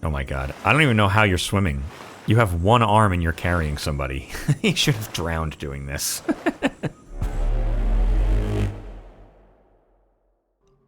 Oh my god. I don't even know how you're swimming. You have one arm and you're carrying somebody. You should have drowned doing this.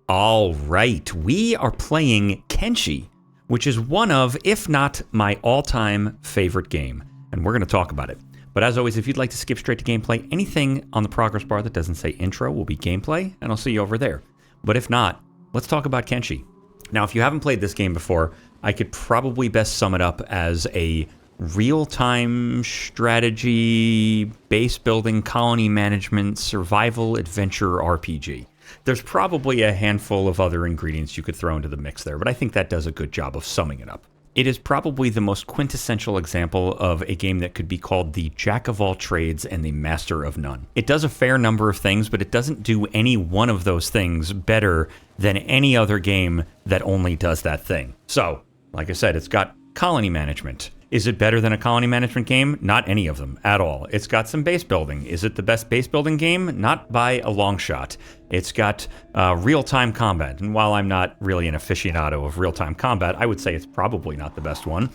All right, we are playing Kenshi, which is one of, if not my all-time favorite game, and we're going to talk about it. But as always, if you'd like to skip straight to gameplay, anything on the progress bar that doesn't say intro will be gameplay, and I'll see you over there. But if not, let's talk about Kenshi. Now, if you haven't played this game before, I could probably best sum it up as a real-time strategy, base-building, colony management, survival adventure RPG. There's probably a handful of other ingredients you could throw into the mix there, but I think that does a good job of summing it up. It is probably the most quintessential example of a game that could be called the jack of all trades and the master of none. It does a fair number of things, but it doesn't do any one of those things better than any other game that only does that thing. So, like I said, it's got colony management. Is it better than a colony management game? Not any of them at all. It's got some base building. Is it the best base building game? Not by a long shot. It's got real-time combat. And while I'm not really an aficionado of real-time combat, I would say it's probably not the best one.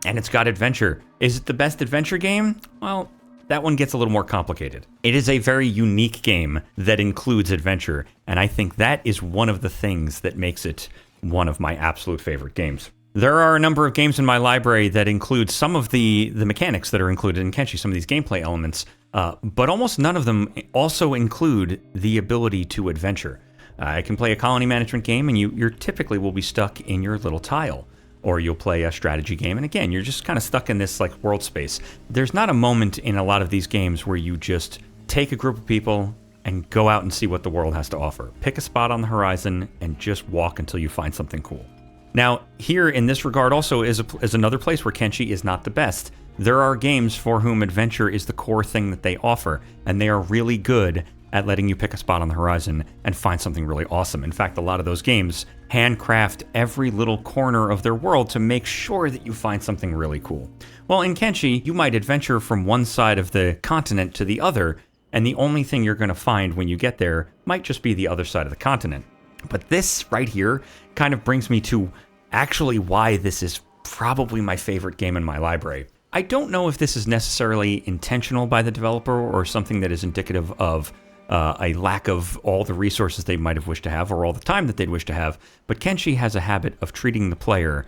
And it's got adventure. Is it the best adventure game? Well, that one gets a little more complicated. It is a very unique game that includes adventure. And I think that is one of the things that makes it one of my absolute favorite games. There are a number of games in my library that include some of the mechanics that are included in Kenshi, some of these gameplay elements, but almost none of them also include the ability to adventure. I can play a colony management game, and you typically will be stuck in your little tile. Or you'll play a strategy game, and again, you're just kind of stuck in this like world space. There's not a moment in a lot of these games where you just take a group of people and go out and see what the world has to offer. Pick a spot on the horizon and just walk until you find something cool. Now, here in this regard also is another place where Kenshi is not the best. There are games for whom adventure is the core thing that they offer, and they are really good at letting you pick a spot on the horizon and find something really awesome. In fact, a lot of those games handcraft every little corner of their world to make sure that you find something really cool. Well, in Kenshi, you might adventure from one side of the continent to the other, and the only thing you're going to find when you get there might just be the other side of the continent. But this right here kind of brings me to actually why this is probably my favorite game in my library. I don't know if this is necessarily intentional by the developer or something that is indicative of a lack of all the resources they might have wished to have or all the time that they'd wish to have, but Kenshi has a habit of treating the player,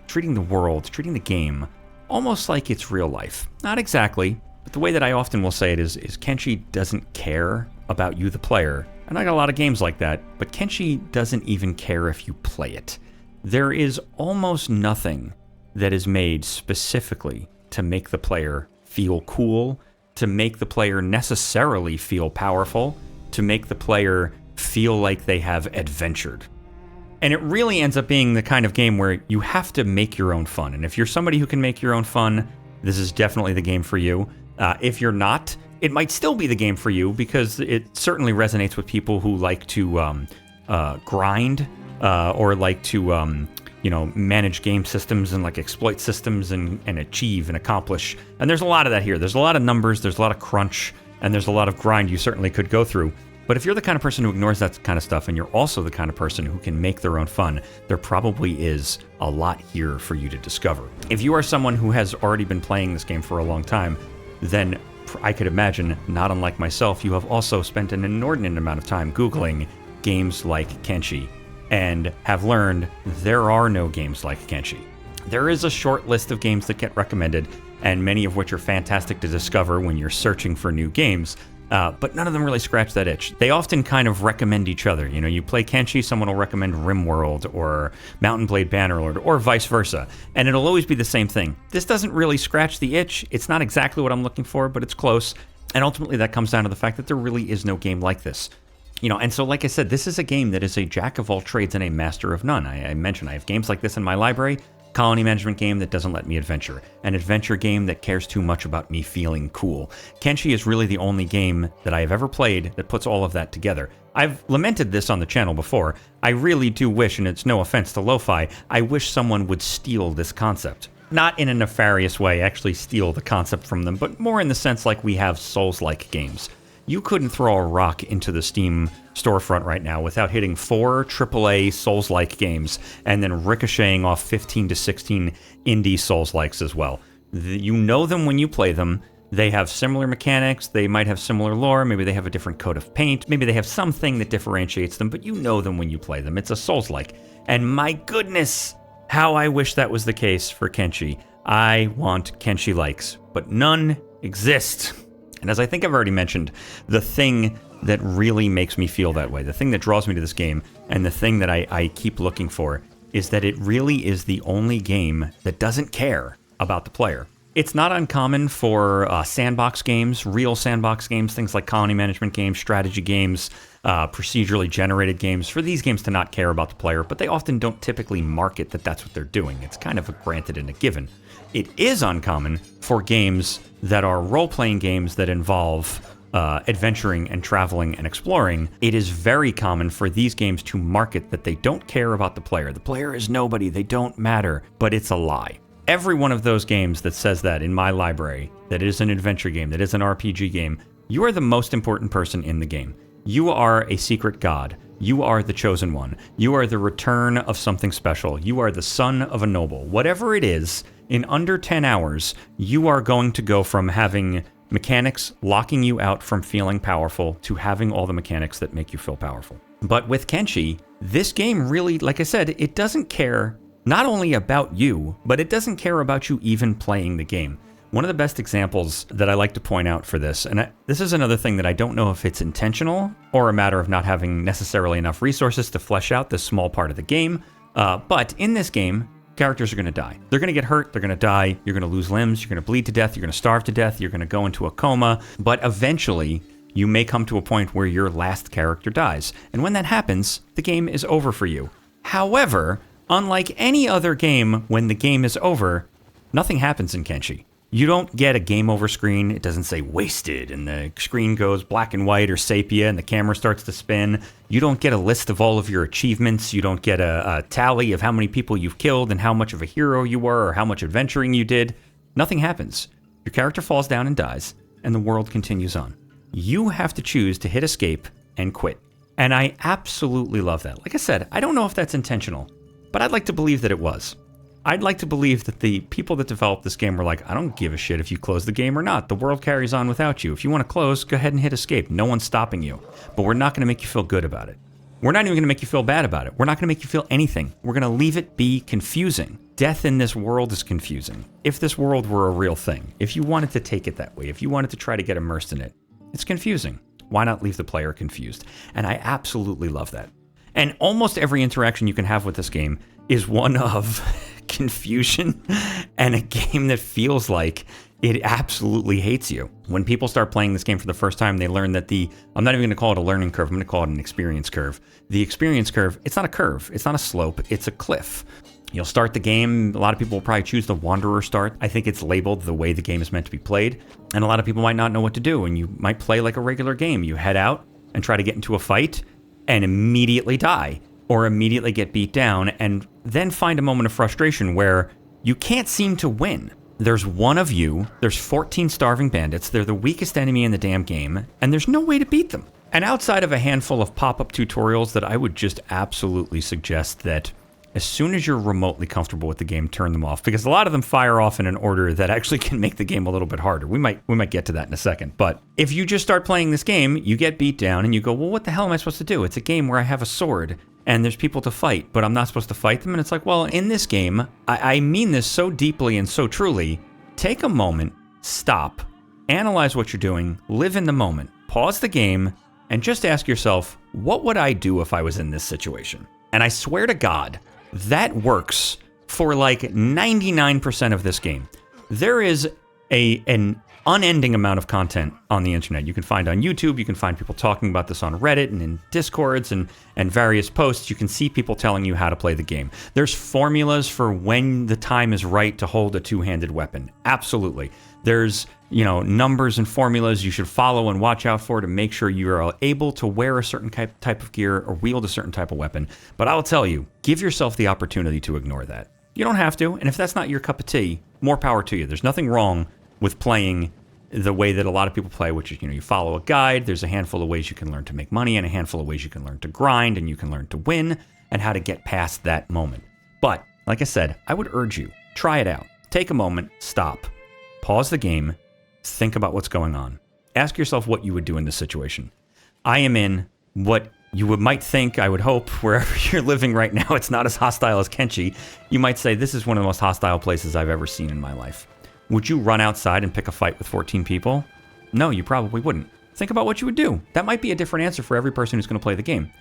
treating the world, treating the game almost like it's real life. Not exactly, but the way that I often will say it is Kenshi doesn't care about you, the player. And I got a lot of games like that, but Kenshi doesn't even care if you play it. There is almost nothing that is made specifically to make the player feel cool, to make the player necessarily feel powerful, to make the player feel like they have adventured. And it really ends up being the kind of game where you have to make your own fun. And if you're somebody who can make your own fun, this is definitely the game for you. If you're not, it might still be the game for you because it certainly resonates with people who like to grind or like to manage game systems and like exploit systems and achieve and accomplish. And there's a lot of that here. There's a lot of numbers, there's a lot of crunch, and there's a lot of grind you certainly could go through. But if you're the kind of person who ignores that kind of stuff and you're also the kind of person who can make their own fun, there probably is a lot here for you to discover. If you are someone who has already been playing this game for a long time, then I could imagine, not unlike myself, you have also spent an inordinate amount of time Googling games like Kenshi and have learned there are no games like Kenshi. There is a short list of games that get recommended, and many of which are fantastic to discover when you're searching for new games, but none of them really scratch that itch. They often kind of recommend each other. You play Kenshi, someone will recommend RimWorld or Mountain Blade Bannerlord or vice versa, and it'll always be the same thing. This doesn't really scratch the itch. It's not exactly what I'm looking for, but it's close, and ultimately that comes down to the fact that there really is no game like this. And so like I said, this is a game that is a jack of all trades and a master of none. I mentioned I have games like this in my library. Colony management game that doesn't let me adventure. An adventure game that cares too much about me feeling cool. Kenshi is really the only game that I have ever played that puts all of that together. I've lamented this on the channel before. I really do wish, and it's no offense to Lo-Fi, I wish someone would steal this concept. Not in a nefarious way, actually steal the concept from them, but more in the sense like we have Souls-like games. You couldn't throw a rock into the Steam storefront right now without hitting 4 AAA Souls-like games and then ricocheting off 15 to 16 indie Souls-likes as well. You know them when you play them. They have similar mechanics, they might have similar lore, maybe they have a different coat of paint, maybe they have something that differentiates them, but you know them when you play them. It's a Souls-like. And my goodness, how I wish that was the case for Kenshi. I want Kenshi-likes, but none exist. And as I think I've already mentioned, the thing that really makes me feel that way, the thing that draws me to this game, and the thing that I keep looking for, is that it really is the only game that doesn't care about the player. It's not uncommon for sandbox games, real sandbox games, things like colony management games, strategy games, procedurally generated games, for these games to not care about the player, but they often don't typically market that that's what they're doing. It's kind of a granted and a given. It is uncommon for games that are role-playing games that involve adventuring and traveling and exploring. It is very common for these games to market that they don't care about the player. The player is nobody, they don't matter, but it's a lie. Every one of those games that says that in my library, that is an adventure game, that is an RPG game, you are the most important person in the game. You are a secret god. You are the chosen one. You are the return of something special. You are the son of a noble. Whatever it is, in under 10 hours, you are going to go from having mechanics locking you out from feeling powerful to having all the mechanics that make you feel powerful. But with Kenshi, this game really, like I said, it doesn't care not only about you, but it doesn't care about you even playing the game. One of the best examples that I like to point out for this, and this is another thing that I don't know if it's intentional or a matter of not having necessarily enough resources to flesh out this small part of the game, but in this game, characters are going to die. They're going to get hurt, they're going to die, you're going to lose limbs, you're going to bleed to death, you're going to starve to death, you're going to go into a coma, but eventually, you may come to a point where your last character dies. And when that happens, the game is over for you. However, unlike any other game, when the game is over, nothing happens in Kenshi. You don't get a game over screen. It doesn't say wasted and the screen goes black and white or sepia and the camera starts to spin. You don't get a list of all of your achievements. You don't get a tally of how many people you've killed and how much of a hero you were or how much adventuring you did. Nothing happens. Your character falls down and dies, and the world continues on. You have to choose to hit escape and quit. And I absolutely love that. Like I said, I don't know if that's intentional, but I'd like to believe that it was. I'd like to believe that the people that developed this game were like, I don't give a shit if you close the game or not. The world carries on without you. If you want to close, go ahead and hit escape. No one's stopping you. But we're not going to make you feel good about it. We're not even going to make you feel bad about it. We're not going to make you feel anything. We're going to leave it be confusing. Death in this world is confusing. If this world were a real thing, if you wanted to take it that way, if you wanted to try to get immersed in it, it's confusing. Why not leave the player confused? And I absolutely love that. And almost every interaction you can have with this game is one of confusion and a game that feels like it absolutely hates you. When people start playing this game for the first time, they learn that I'm not even going to call it a learning curve, I'm going to call it an experience curve. The experience curve, it's not a curve, it's not a slope, it's a cliff. You'll start the game, a lot of people will probably choose the Wanderer start. I think it's labeled the way the game is meant to be played, and a lot of people might not know what to do, and you might play like a regular game. You head out and try to get into a fight and immediately die, or immediately get beat down, and then find a moment of frustration where you can't seem to win. There's one of you, there's 14 starving bandits, they're the weakest enemy in the damn game, and there's no way to beat them. And outside of a handful of pop-up tutorials that I would just absolutely suggest that as soon as you're remotely comfortable with the game, turn them off, because a lot of them fire off in an order that actually can make the game a little bit harder. We might get to that in a second. But if you just start playing this game, you get beat down and you go, well, what the hell am I supposed to do? It's a game where I have a sword and there's people to fight, but I'm not supposed to fight them. And it's like, well, in this game, I mean this so deeply and so truly. Take a moment, stop, analyze what you're doing, live in the moment, pause the game, and just ask yourself, what would I do if I was in this situation? And I swear to God, that works for like 99% of this game. There is an unending amount of content on the internet. You can find on YouTube, you can find people talking about this on Reddit and in Discords and various posts. You can see people telling you how to play the game. There's formulas for when the time is right to hold a two-handed weapon. Absolutely. There's, numbers and formulas you should follow and watch out for to make sure you're able to wear a certain type of gear or wield a certain type of weapon. But I'll tell you, give yourself the opportunity to ignore that. You don't have to, and if that's not your cup of tea, more power to you. There's nothing wrong with playing the way that a lot of people play, which is, you follow a guide. There's a handful of ways you can learn to make money and a handful of ways you can learn to grind and you can learn to win and how to get past that moment. But like I said, I would urge you, try it out. Take a moment, stop, pause the game, think about what's going on. Ask yourself what you would do in this situation. I am in what you might think, I would hope, wherever you're living right now, it's not as hostile as Kenshi. You might say, this is one of the most hostile places I've ever seen in my life. Would you run outside and pick a fight with 14 people? No, you probably wouldn't. Think about what you would do. That might be a different answer for every person who's going to play the game.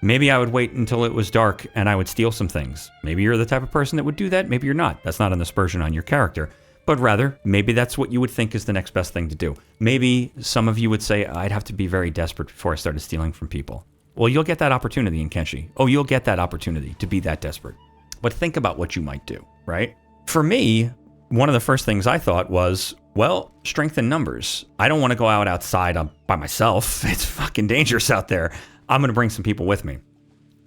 Maybe I would wait until it was dark and I would steal some things. Maybe you're the type of person that would do that. Maybe you're not. That's not an aspersion on your character. But rather, maybe that's what you would think is the next best thing to do. Maybe some of you would say, I'd have to be very desperate before I started stealing from people. Well, you'll get that opportunity in Kenshi. Oh, you'll get that opportunity to be that desperate. But think about what you might do, right? For me, one of the first things I thought was, well, strength in numbers. I don't want to go outside by myself. It's fucking dangerous out there. I'm going to bring some people with me.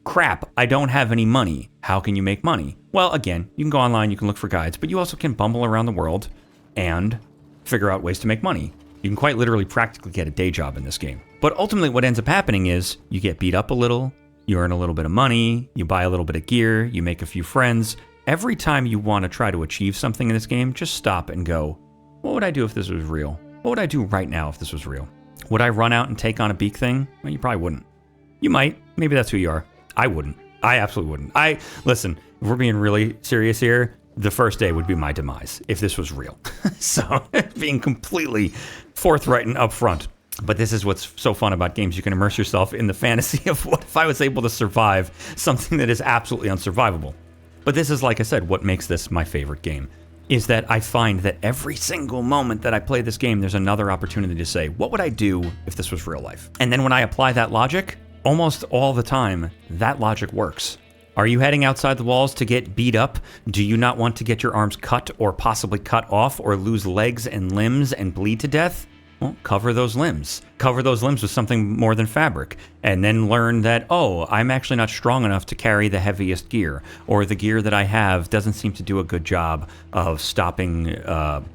Crap, I don't have any money. How can you make money? Well, again, you can go online, you can look for guides, but you also can bumble around the world and figure out ways to make money. You can quite literally practically get a day job in this game. But ultimately what ends up happening is you get beat up a little, you earn a little bit of money, you buy a little bit of gear, you make a few friends. Every time you want to try to achieve something in this game, just stop and go, what would I do if this was real? What would I do right now if this was real? Would I run out and take on a beak thing? Well, you probably wouldn't. You might. Maybe that's who you are. I wouldn't. I absolutely wouldn't. Listen, if we're being really serious here, the first day would be my demise if this was real. So being completely forthright and upfront. But this is what's so fun about games. You can immerse yourself in the fantasy of what if I was able to survive something that is absolutely unsurvivable. But this is, like I said, what makes this my favorite game, is that I find that every single moment that I play this game, there's another opportunity to say, what would I do if this was real life? And then when I apply that logic, almost all the time, that logic works. Are you heading outside the walls to get beat up? Do you not want to get your arms cut or possibly cut off or lose legs and limbs and bleed to death? Well, cover those limbs. Cover those limbs with something more than fabric. And then learn that, oh, I'm actually not strong enough to carry the heaviest gear. Or the gear that I have doesn't seem to do a good job of stopping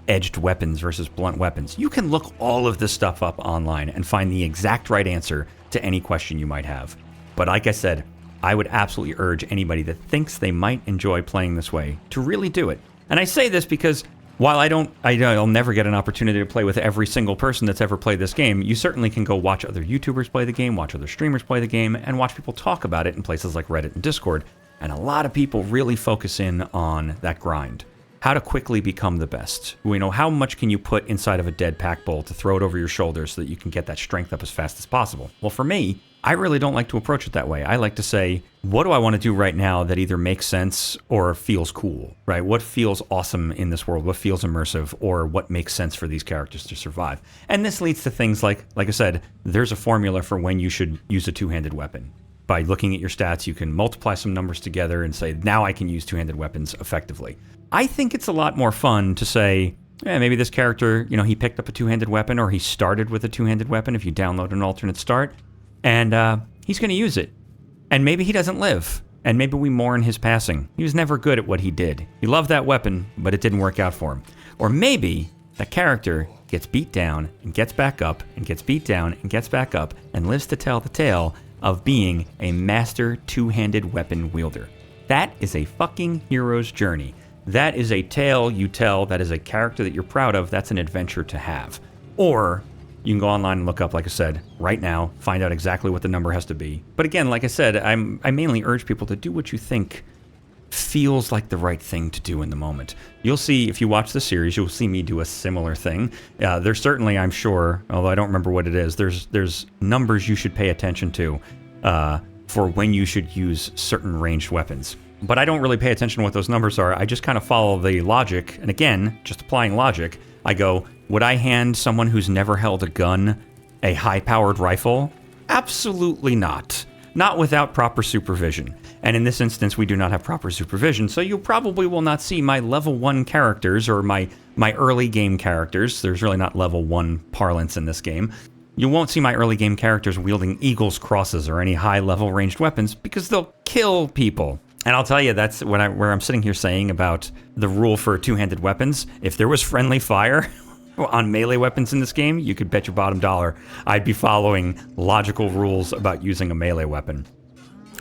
edged weapons versus blunt weapons. You can look all of this stuff up online and find the exact right answer to any question you might have. But like I said, I would absolutely urge anybody that thinks they might enjoy playing this way to really do it. And I say this because while I'll never get an opportunity to play with every single person that's ever played this game, you certainly can go watch other YouTubers play the game, watch other streamers play the game, and watch people talk about it in places like Reddit and Discord. And a lot of people really focus in on that grind. How to quickly become the best. How much can you put inside of a dead pack bowl to throw it over your shoulder so that you can get that strength up as fast as possible? Well, for me, I really don't like to approach it that way. I like to say, what do I want to do right now that either makes sense or feels cool, right? What feels awesome in this world? What feels immersive? Or what makes sense for these characters to survive? And this leads to things like I said, there's a formula for when you should use a two-handed weapon. By looking at your stats, you can multiply some numbers together and say, now I can use two-handed weapons effectively. I think it's a lot more fun to say, maybe this character, he picked up a two-handed weapon or he started with a two-handed weapon if you download an alternate start, and he's going to use it. And maybe he doesn't live, and maybe we mourn his passing. He was never good at what he did. He loved that weapon, but it didn't work out for him. Or maybe that character gets beat down and gets back up and gets beat down and gets back up and lives to tell the tale of being a master two-handed weapon wielder. That is a fucking hero's journey. That is a tale you tell. That is a character that you're proud of. That's an adventure to have. Or you can go online and look up, like I said, right now, find out exactly what the number has to be. But again, like I said, I mainly urge people to do what you think feels like the right thing to do in the moment. You'll see, if you watch the series, you'll see me do a similar thing. There's certainly, I'm sure, although I don't remember what it is, there's numbers you should pay attention to for when you should use certain ranged weapons. But I don't really pay attention to what those numbers are. I just kind of follow the logic. And again, just applying logic, I go, would I hand someone who's never held a gun a high-powered rifle? Absolutely not. Not without proper supervision. And in this instance, we do not have proper supervision, so you probably will not see my level 1 characters or my early game characters. There's really not level 1 parlance in this game. You won't see my early game characters wielding eagle's crosses or any high-level ranged weapons because they'll kill people. And I'll tell you, that's where I'm sitting here saying about the rule for two-handed weapons. If there was friendly fire on melee weapons in this game, you could bet your bottom dollar I'd be following logical rules about using a melee weapon.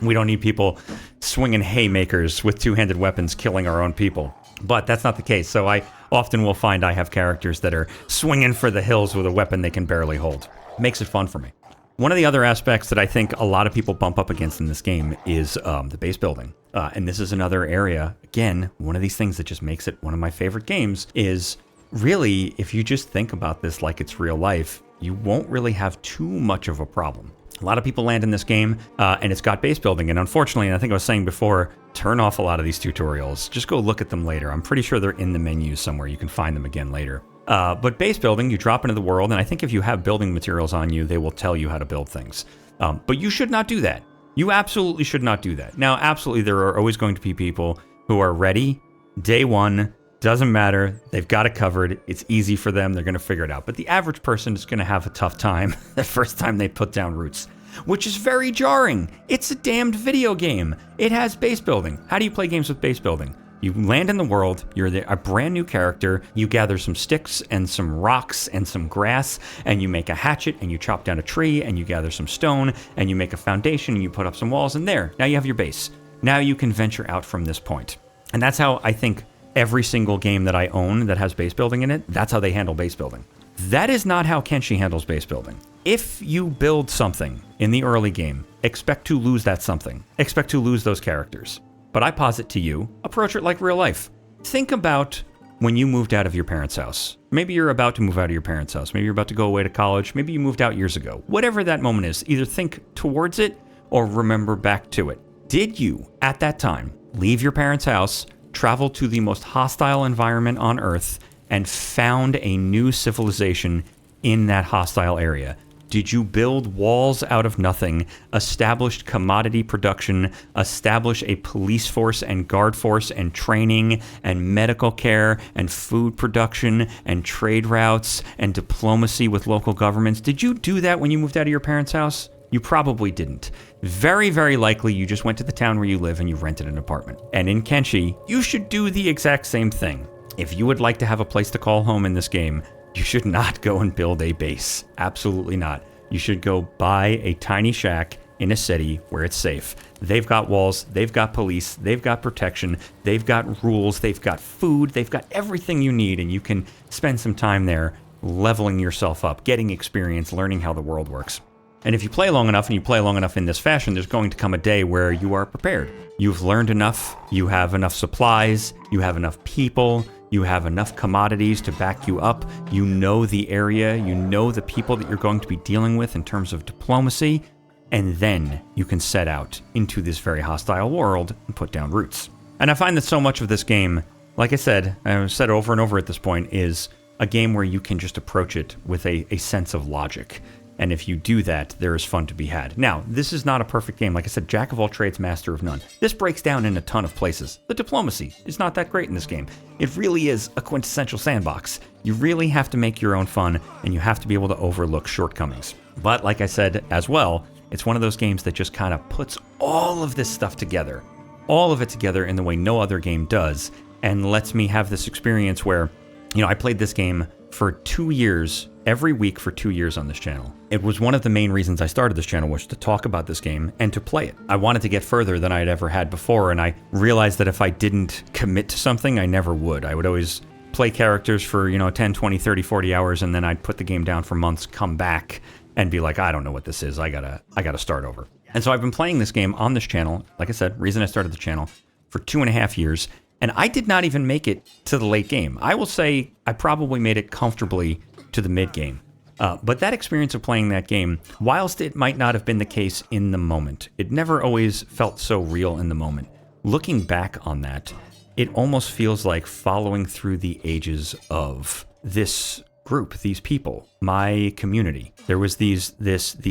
We don't need people swinging haymakers with two-handed weapons killing our own people. But that's not the case, so I often will find I have characters that are swinging for the hills with a weapon they can barely hold. Makes it fun for me. One of the other aspects that I think a lot of people bump up against in this game is the base building. And this is another area, again, one of these things that just makes it one of my favorite games is really, if you just think about this like it's real life, you won't really have too much of a problem. A lot of people land in this game, and it's got base building. And unfortunately, and I think I was saying before, turn off a lot of these tutorials. Just go look at them later. I'm pretty sure they're in the menu somewhere. You can find them again later. But base building, you drop into the world, and I think if you have building materials on you, they will tell you how to build things. But you should not do that. You absolutely should not do that. Now, absolutely, there are always going to be people who are ready, day one, doesn't matter, they've got it covered, it's easy for them, they're going to figure it out. But the average person is going to have a tough time the first time they put down roots, which is very jarring. It's a damned video game. It has base building. How do you play games with base building? You land in the world, you're a brand new character, you gather some sticks and some rocks and some grass, and you make a hatchet, and you chop down a tree, and you gather some stone, and you make a foundation, and you put up some walls, and there, now you have your base. Now you can venture out from this point. And that's how I think every single game that I own that has base building in it, that's how they handle base building. That is not how Kenshi handles base building. If you build something in the early game, expect to lose that something. Expect to lose those characters. But I posit to you, approach it like real life. Think about when you moved out of your parents' house. Maybe you're about to move out of your parents' house. Maybe you're about to go away to college. Maybe you moved out years ago. Whatever that moment is, either think towards it or remember back to it. Did you, at that time, leave your parents' house, travel to the most hostile environment on Earth, and found a new civilization in that hostile area? Did you build walls out of nothing, established commodity production, establish a police force and guard force and training and medical care and food production and trade routes and diplomacy with local governments? Did you do that when you moved out of your parents' house? You probably didn't. Very, very likely you just went to the town where you live and you rented an apartment. And in Kenshi, you should do the exact same thing. If you would like to have a place to call home in this game, you should not go and build a base. Absolutely not. You should go buy a tiny shack in a city where it's safe. They've got walls, they've got police, they've got protection, they've got rules, they've got food, they've got everything you need, and you can spend some time there leveling yourself up, getting experience, learning how the world works. And if you play long enough and you play long enough in this fashion, there's going to come a day where you are prepared. You've learned enough, you have enough supplies, you have enough people, you have enough commodities to back you up, you know the area, you know the people that you're going to be dealing with in terms of diplomacy, and then you can set out into this very hostile world and put down roots. And I find that so much of this game, like I said, I've said over and over at this point, is a game where you can just approach it with a sense of logic. And if you do that, there is fun to be had. Now, this is not a perfect game. Like I said, jack of all trades, master of none. This breaks down in a ton of places. The diplomacy is not that great in this game. It really is a quintessential sandbox. You really have to make your own fun, and you have to be able to overlook shortcomings. But like I said as well, it's one of those games that just kind of puts all of this stuff together. All of it together in the way no other game does, and lets me have this experience where, I played this game for 2 years, every week for 2 years on this channel. It was one of the main reasons I started this channel, was to talk about this game and to play it. I wanted to get further than I had ever had before, and I realized that if I didn't commit to something, I never would. I would always play characters for, 10, 20, 30, 40 hours, and then I'd put the game down for months, come back, and be like, I don't know what this is. I gotta start over. And so I've been playing this game on this channel, like I said, reason I started the channel, for 2.5 years, and I did not even make it to the late game. I will say I probably made it comfortably to the mid game. But that experience of playing that game, whilst it might not have been the case in the moment, it never always felt so real in the moment. Looking back on that, it almost feels like following through the ages of this group, these people, my community. There was these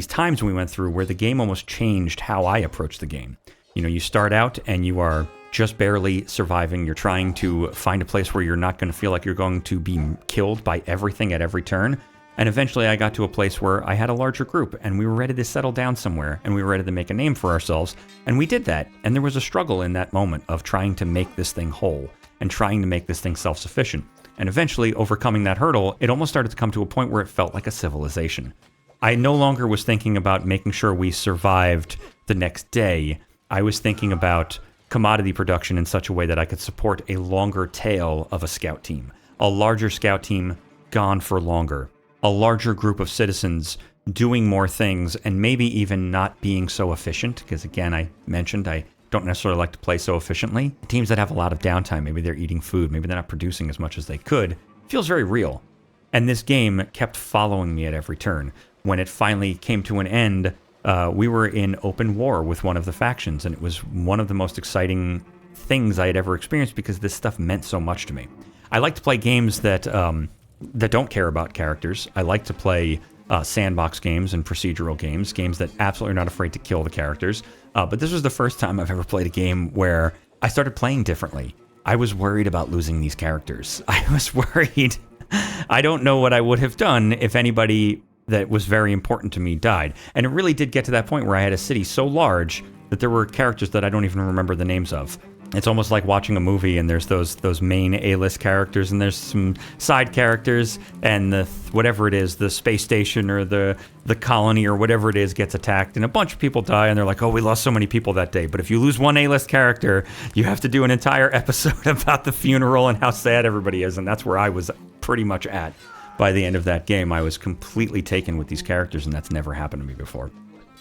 times we went through where the game almost changed how I approach the game. You start out and you are just barely surviving. You're trying to find a place where you're not going to feel like you're going to be killed by everything at every turn. And eventually I got to a place where I had a larger group and we were ready to settle down somewhere and we were ready to make a name for ourselves. And we did that. And there was a struggle in that moment of trying to make this thing whole and trying to make this thing self-sufficient. And eventually, overcoming that hurdle, it almost started to come to a point where it felt like a civilization. I no longer was thinking about making sure we survived the next day. I was thinking about commodity production in such a way that I could support a longer tail of a scout team, a larger scout team gone for longer, a larger group of citizens doing more things, and maybe even not being so efficient, because again, I mentioned I don't necessarily like to play so efficiently. Teams that have a lot of downtime, maybe they're eating food, maybe they're not producing as much as they could, feels very real. And this game kept following me at every turn. When it finally came to an end, we were in open war with one of the factions, and it was one of the most exciting things I had ever experienced because this stuff meant so much to me. I like to play games that don't care about characters. I like to play sandbox games and procedural games that absolutely are not afraid to kill the characters. But this was the first time I've ever played a game where I started playing differently. I was worried about losing these characters. I was worried. I don't know what I would have done if anybody that was very important to me died. And it really did get to that point where I had a city so large that there were characters that I don't even remember the names of. It's almost like watching a movie and there's those main A-list characters and there's some side characters and whatever it is, the space station or the colony or whatever it is gets attacked and a bunch of people die and they're like, oh, we lost so many people that day. But if you lose one A-list character, you have to do an entire episode about the funeral and how sad everybody is. And that's where I was pretty much at by the end of that game. I was completely taken with these characters and that's never happened to me before.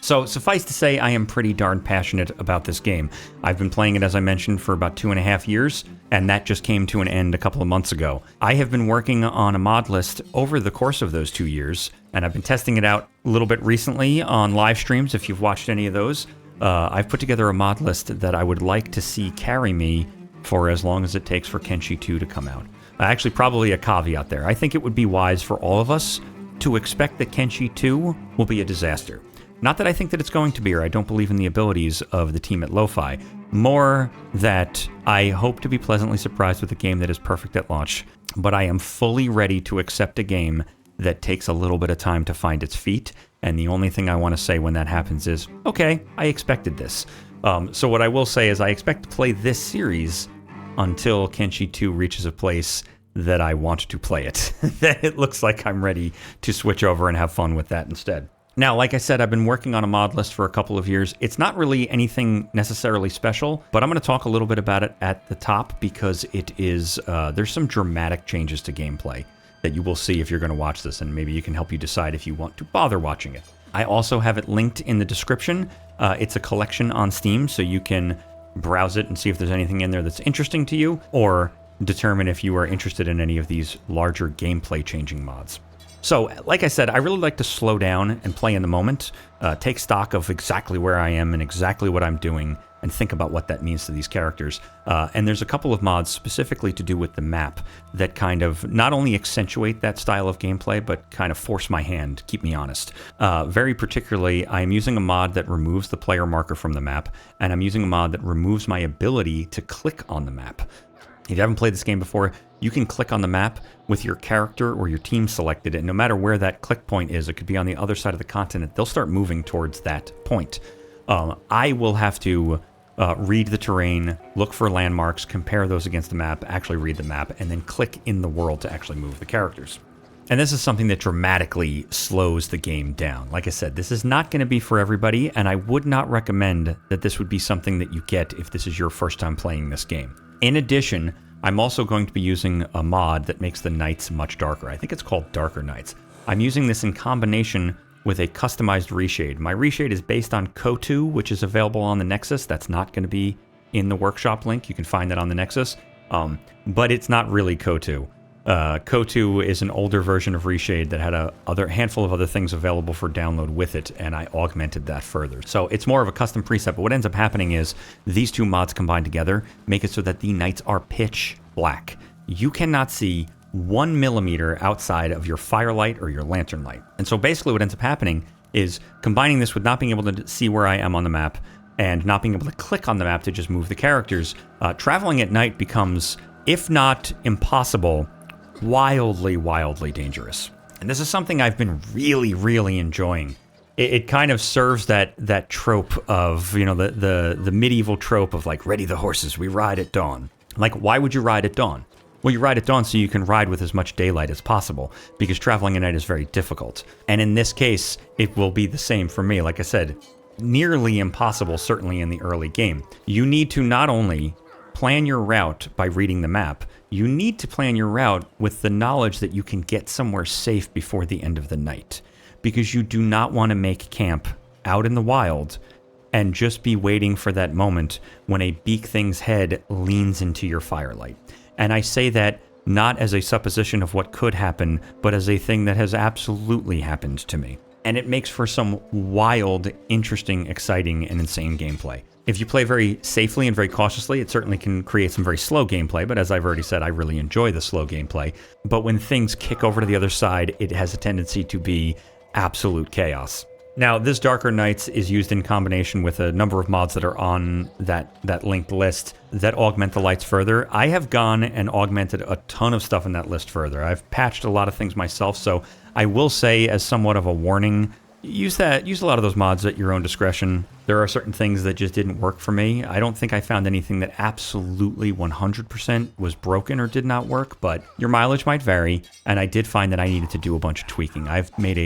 So suffice to say, I am pretty darn passionate about this game. I've been playing it, as I mentioned, for about 2.5 years, and that just came to an end a couple of months ago. I have been working on a mod list over the course of those 2 years, and I've been testing it out a little bit recently on live streams, if you've watched any of those. I've put together a mod list that I would like to see carry me for as long as it takes for Kenshi 2 to come out. Actually, probably a caveat there. I think it would be wise for all of us to expect that Kenshi 2 will be a disaster. Not that I think that it's going to be, or I don't believe in the abilities of the team at Lo-Fi. More that I hope to be pleasantly surprised with a game that is perfect at launch, but I am fully ready to accept a game that takes a little bit of time to find its feet, and the only thing I want to say when that happens is, okay, I expected this. So what I will say is I expect to play this series until Kenshi 2 reaches a place that I want to play it. That it looks like I'm ready to switch over and have fun with that instead. Now, like I said, I've been working on a mod list for a couple of years. It's not really anything necessarily special, but I'm going to talk a little bit about it at the top because it is, there's some dramatic changes to gameplay that you will see if you're going to watch this, and maybe you can help you decide if you want to bother watching it. I also have it linked in the description. It's a collection on Steam, so you can browse it and see if there's anything in there that's interesting to you, or determine if you are interested in any of these larger gameplay changing mods. So, like I said, I really like to slow down and play in the moment, take stock of exactly where I am and exactly what I'm doing, and think about what that means to these characters. And there's a couple of mods specifically to do with the map that kind of not only accentuate that style of gameplay, but kind of force my hand, keep me honest. Very particularly, I'm using a mod that removes the player marker from the map, and I'm using a mod that removes my ability to click on the map. If you haven't played this game before, you can click on the map with your character or your team selected, and no matter where that click point is, it could be on the other side of the continent, they'll start moving towards that point. I will have to read the terrain, look for landmarks, compare those against the map, actually read the map, and then click in the world to actually move the characters. And this is something that dramatically slows the game down. Like I said, this is not going to be for everybody, and I would not recommend that this would be something that you get if this is your first time playing this game. In addition, I'm also going to be using a mod that makes the nights much darker. I think it's called Darker Nights. I'm using this in combination with a customized reshade. My reshade is based on Kotu, which is available on the Nexus. That's not going to be in the workshop link. You can find that on the Nexus. But it's not really Kotu. Kotu is an older version of Reshade that had a handful of other things available for download with it, and I augmented that further. So it's more of a custom preset, but what ends up happening is these two mods combined together make it so that the nights are pitch black. You cannot see 1 millimeter outside of your firelight or your lantern light. And so basically what ends up happening is combining this with not being able to see where I am on the map and not being able to click on the map to just move the characters, traveling at night becomes, if not impossible, wildly, wildly dangerous. And this is something I've been really, really enjoying. It kind of serves that trope of, you know, the medieval trope of like, ready the horses, we ride at dawn. Like, why would you ride at dawn? Well, you ride at dawn so you can ride with as much daylight as possible, because traveling at night is very difficult. And in this case, it will be the same for me. Like I said, nearly impossible, certainly in the early game. You need to not only plan your route by reading the map, you need to plan your route with the knowledge that you can get somewhere safe before the end of the night, because you do not want to make camp out in the wild and just be waiting for that moment when a beak thing's head leans into your firelight. And I say that not as a supposition of what could happen, but as a thing that has absolutely happened to me. And it makes for some wild, interesting, exciting, and insane gameplay. If you play very safely and very cautiously, it certainly can create some very slow gameplay, but as I've already said, I really enjoy the slow gameplay. But when things kick over to the other side, it has a tendency to be absolute chaos. Now, this Darker Nights is used in combination with a number of mods that are on that linked list that augment the lights further. I have gone and augmented a ton of stuff in that list further. I've patched a lot of things myself, so I will say, as somewhat of a warning, use a lot of those mods at your own discretion. There are certain things that just didn't work for me. I don't think I found anything that absolutely 100% was broken or did not work, but your mileage might vary, and I did find that I needed to do a bunch of tweaking. I've made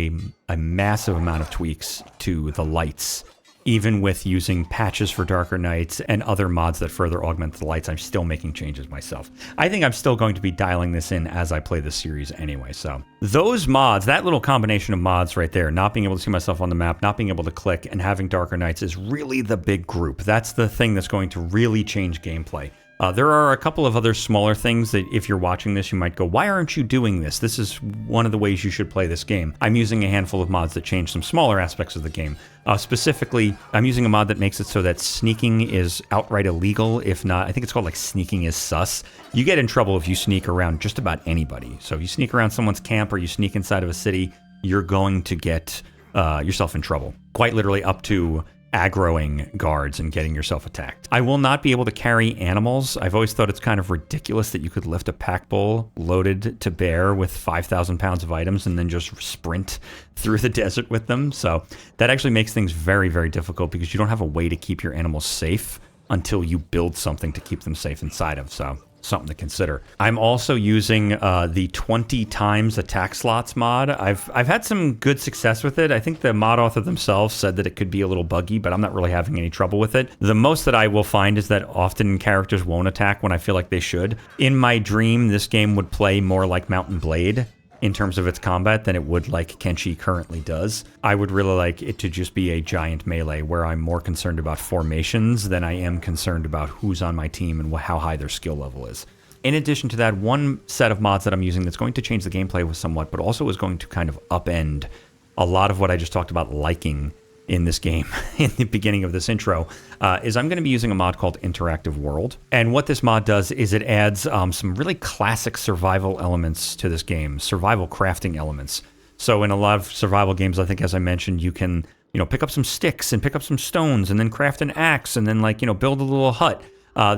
a massive amount of tweaks to the lights. Even with using patches for Darker Nights and other mods that further augment the lights, I'm still making changes myself. I think I'm still going to be dialing this in as I play the series anyway. So those mods, that little combination of mods right there, not being able to see myself on the map, not being able to click, and having Darker Nights is really the big group. That's the thing that's going to really change gameplay. There are a couple of other smaller things that if you're watching this, you might go, why aren't you doing this? This is one of the ways you should play this game. I'm using a handful of mods that change some smaller aspects of the game. Specifically, I'm using a mod that makes it so that sneaking is outright illegal. If not, I think it's called like sneaking is sus. You get in trouble if you sneak around just about anybody. So if you sneak around someone's camp or you sneak inside of a city, you're going to get yourself in trouble. Quite literally up to aggroing guards and getting yourself attacked. I will not be able to carry animals. I've always thought it's kind of ridiculous that you could lift a pack bull loaded to bear with 5,000 pounds of items and then just sprint through the desert with them. So that actually makes things very, very difficult because you don't have a way to keep your animals safe until you build something to keep them safe inside of. So something to consider. I'm also using the 20 times attack slots mod. I've had some good success with it. I think the mod author themselves said that it could be a little buggy, but I'm not really having any trouble with it. The most that I will find is that often characters won't attack when I feel like they should. In my dream, this game would play more like Mount and Blade in terms of its combat than it would like Kenshi currently does. I would really like it to just be a giant melee where I'm more concerned about formations than I am concerned about who's on my team and how high their skill level is. In addition to that, one set of mods that I'm using that's going to change the gameplay with somewhat, but also is going to kind of upend a lot of what I just talked about liking in this game in the beginning of this intro, is I'm going to be using a mod called Interactive World. And what this mod does is it adds some really classic survival elements to this game, survival crafting elements. So in a lot of survival games, I think, as I mentioned, you can, pick up some sticks and pick up some stones and then craft an axe and then build a little hut.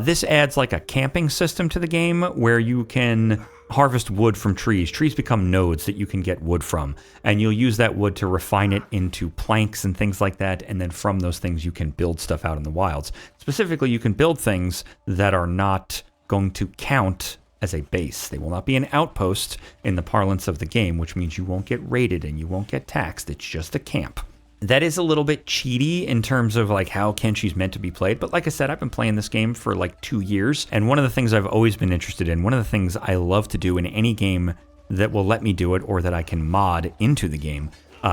This adds like a camping system to the game where you can harvest wood from trees. Trees become nodes that you can get wood from, and you'll use that wood to refine it into planks and things like that, and then from those things you can build stuff out in the wilds. Specifically, you can build things that are not going to count as a base. They will not be an outpost in the parlance of the game, which means you won't get raided and you won't get taxed. It's just a camp. That is a little bit cheaty in terms of like how Kenshi's meant to be played. But like I said, I've been playing this game for like 2 years. And one of the things I've always been interested in, one of the things I love to do in any game that will let me do it or that I can mod into the game,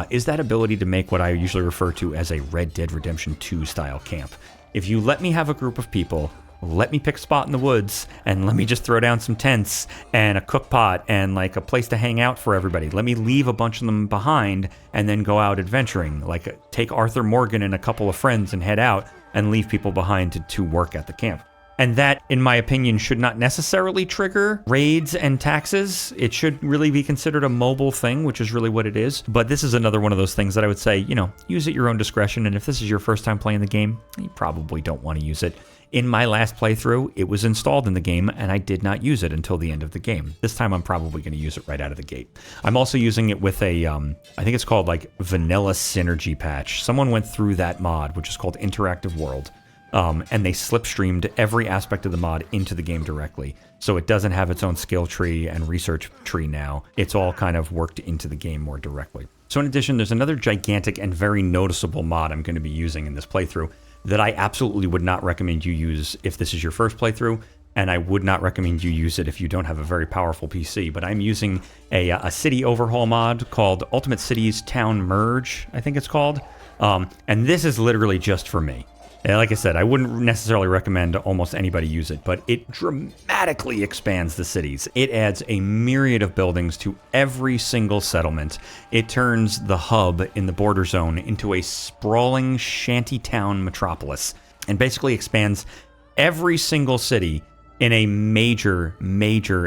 is that ability to make what I usually refer to as a Red Dead Redemption 2 style camp. If you let me have a group of people, let me pick a spot in the woods and let me just throw down some tents and a cook pot and like a place to hang out for everybody. Let me leave a bunch of them behind and then go out adventuring. Like take Arthur Morgan and a couple of friends and head out and leave people behind to work at the camp. And that, in my opinion, should not necessarily trigger raids and taxes. It should really be considered a mobile thing, which is really what it is. But this is another one of those things that I would say, use at your own discretion. And if this is your first time playing the game, you probably don't want to use it. In my last playthrough, it was installed in the game, and I did not use it until the end of the game. This time, I'm probably going to use it right out of the gate. I'm also using it with a, I think it's called like Vanilla Synergy patch. Someone went through that mod, which is called Interactive World, and they slipstreamed every aspect of the mod into the game directly. So it doesn't have its own skill tree and research tree now. It's all kind of worked into the game more directly. So in addition, there's another gigantic and very noticeable mod I'm going to be using in this playthrough that I absolutely would not recommend you use if this is your first playthrough, and I would not recommend you use it if you don't have a very powerful PC. But I'm using a city overhaul mod called Ultimate Cities Town Merge, I think it's called. And this is literally just for me. Like I said, I wouldn't necessarily recommend almost anybody use it, but it dramatically expands the cities. It adds a myriad of buildings to every single settlement. It turns the hub in the border zone into a sprawling shantytown metropolis, and basically expands every single city in a major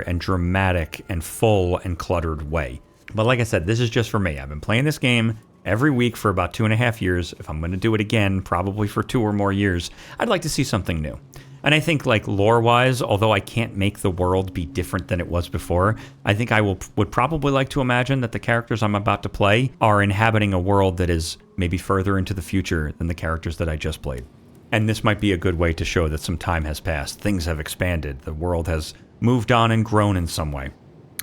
and dramatic and full and cluttered way. But like I said, this is just for me. I've been playing this game every week for about 2.5 years. If I'm going to do it again, probably for 2 or more years, I'd like to see something new. And I think, like, lore-wise, although I can't make the world be different than it was before, I think I would probably like to imagine that the characters I'm about to play are inhabiting a world that is maybe further into the future than the characters that I just played. And this might be a good way to show that some time has passed. Things have expanded. The world has moved on and grown in some way.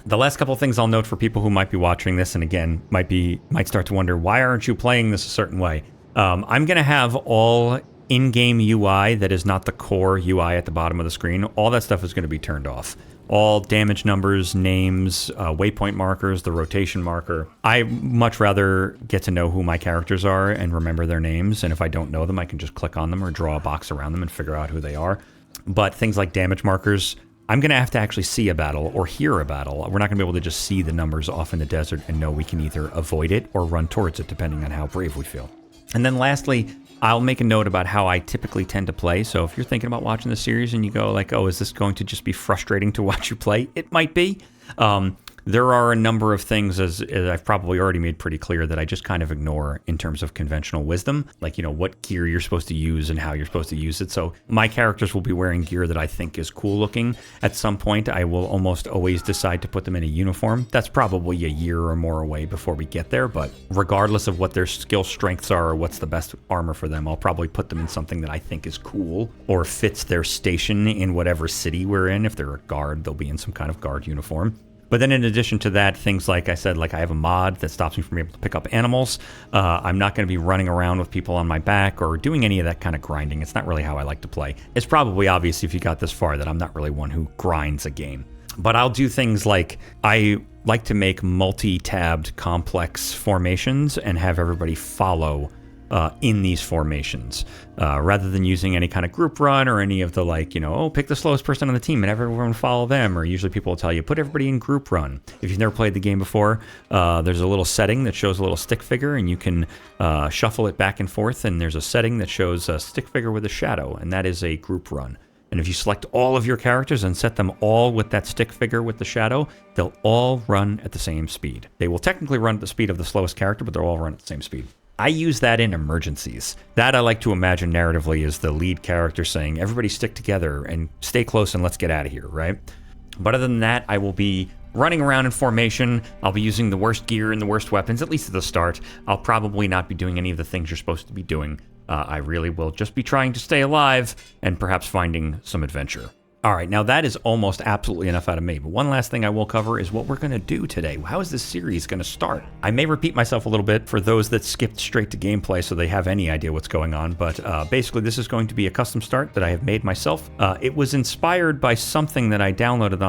The last couple of things I'll note for people who might be watching this, and again, might start to wonder, why aren't you playing this a certain way? I'm going to have all in-game UI that is not the core UI at the bottom of the screen. All that stuff is going to be turned off. All damage numbers, names, waypoint markers, the rotation marker. I much rather get to know who my characters are and remember their names, and if I don't know them, I can just click on them or draw a box around them and figure out who they are. But things like damage markers, I'm going to have to actually see a battle or hear a battle. We're not going to be able to just see the numbers off in the desert and know we can either avoid it or run towards it, depending on how brave we feel. And then lastly, I'll make a note about how I typically tend to play. So if you're thinking about watching the series and you go like, oh, is this going to just be frustrating to watch you play? It might be. There are a number of things, as I've probably already made pretty clear, that I just kind of ignore in terms of conventional wisdom, like, you know, what gear you're supposed to use and how you're supposed to use it. So my characters will be wearing gear that I think is cool looking. At some point, I will almost always decide to put them in a uniform. That's probably a year or more away before we get there, but regardless of what their skill strengths are or what's the best armor for them, I'll probably put them in something that I think is cool or fits their station in whatever city we're in. If they're a guard, they'll be in some kind of guard uniform. But then in addition to that, things like I said, like I have a mod that stops me from being able to pick up animals. I'm not going to be running around with people on my back or doing any of that kind of grinding. It's not really how I like to play. It's probably obvious if you got this far that I'm not really one who grinds a game. But I'll do things like I like to make multi-tabbed complex formations and have everybody follow in these formations, rather than using any kind of group run or any of the, like, you know, oh, pick the slowest person on the team and have everyone follow them. Or usually people will tell you, put everybody in group run. If you've never played the game before, there's a little setting that shows a little stick figure, and you can shuffle it back and forth. And there's a setting that shows a stick figure with a shadow, and that is a group run. And if you select all of your characters and set them all with that stick figure with the shadow, they'll all run at the same speed. They will technically run at the speed of the slowest character, but they'll all run at the same speed. I use that in emergencies. That I like to imagine narratively is the lead character saying, everybody stick together and stay close and let's get out of here, right? But other than that, I will be running around in formation. I'll be using the worst gear and the worst weapons, at least at the start. I'll probably not be doing any of the things you're supposed to be doing. I really will just be trying to stay alive and perhaps finding some adventure. All right, now that is almost absolutely enough out of me, but one last thing I will cover is what we're going to do today. How is this series going to start? I may repeat myself a little bit for those that skipped straight to gameplay so they have any idea what's going on, but basically this is going to be a custom start that I have made myself. It was inspired by something that I downloaded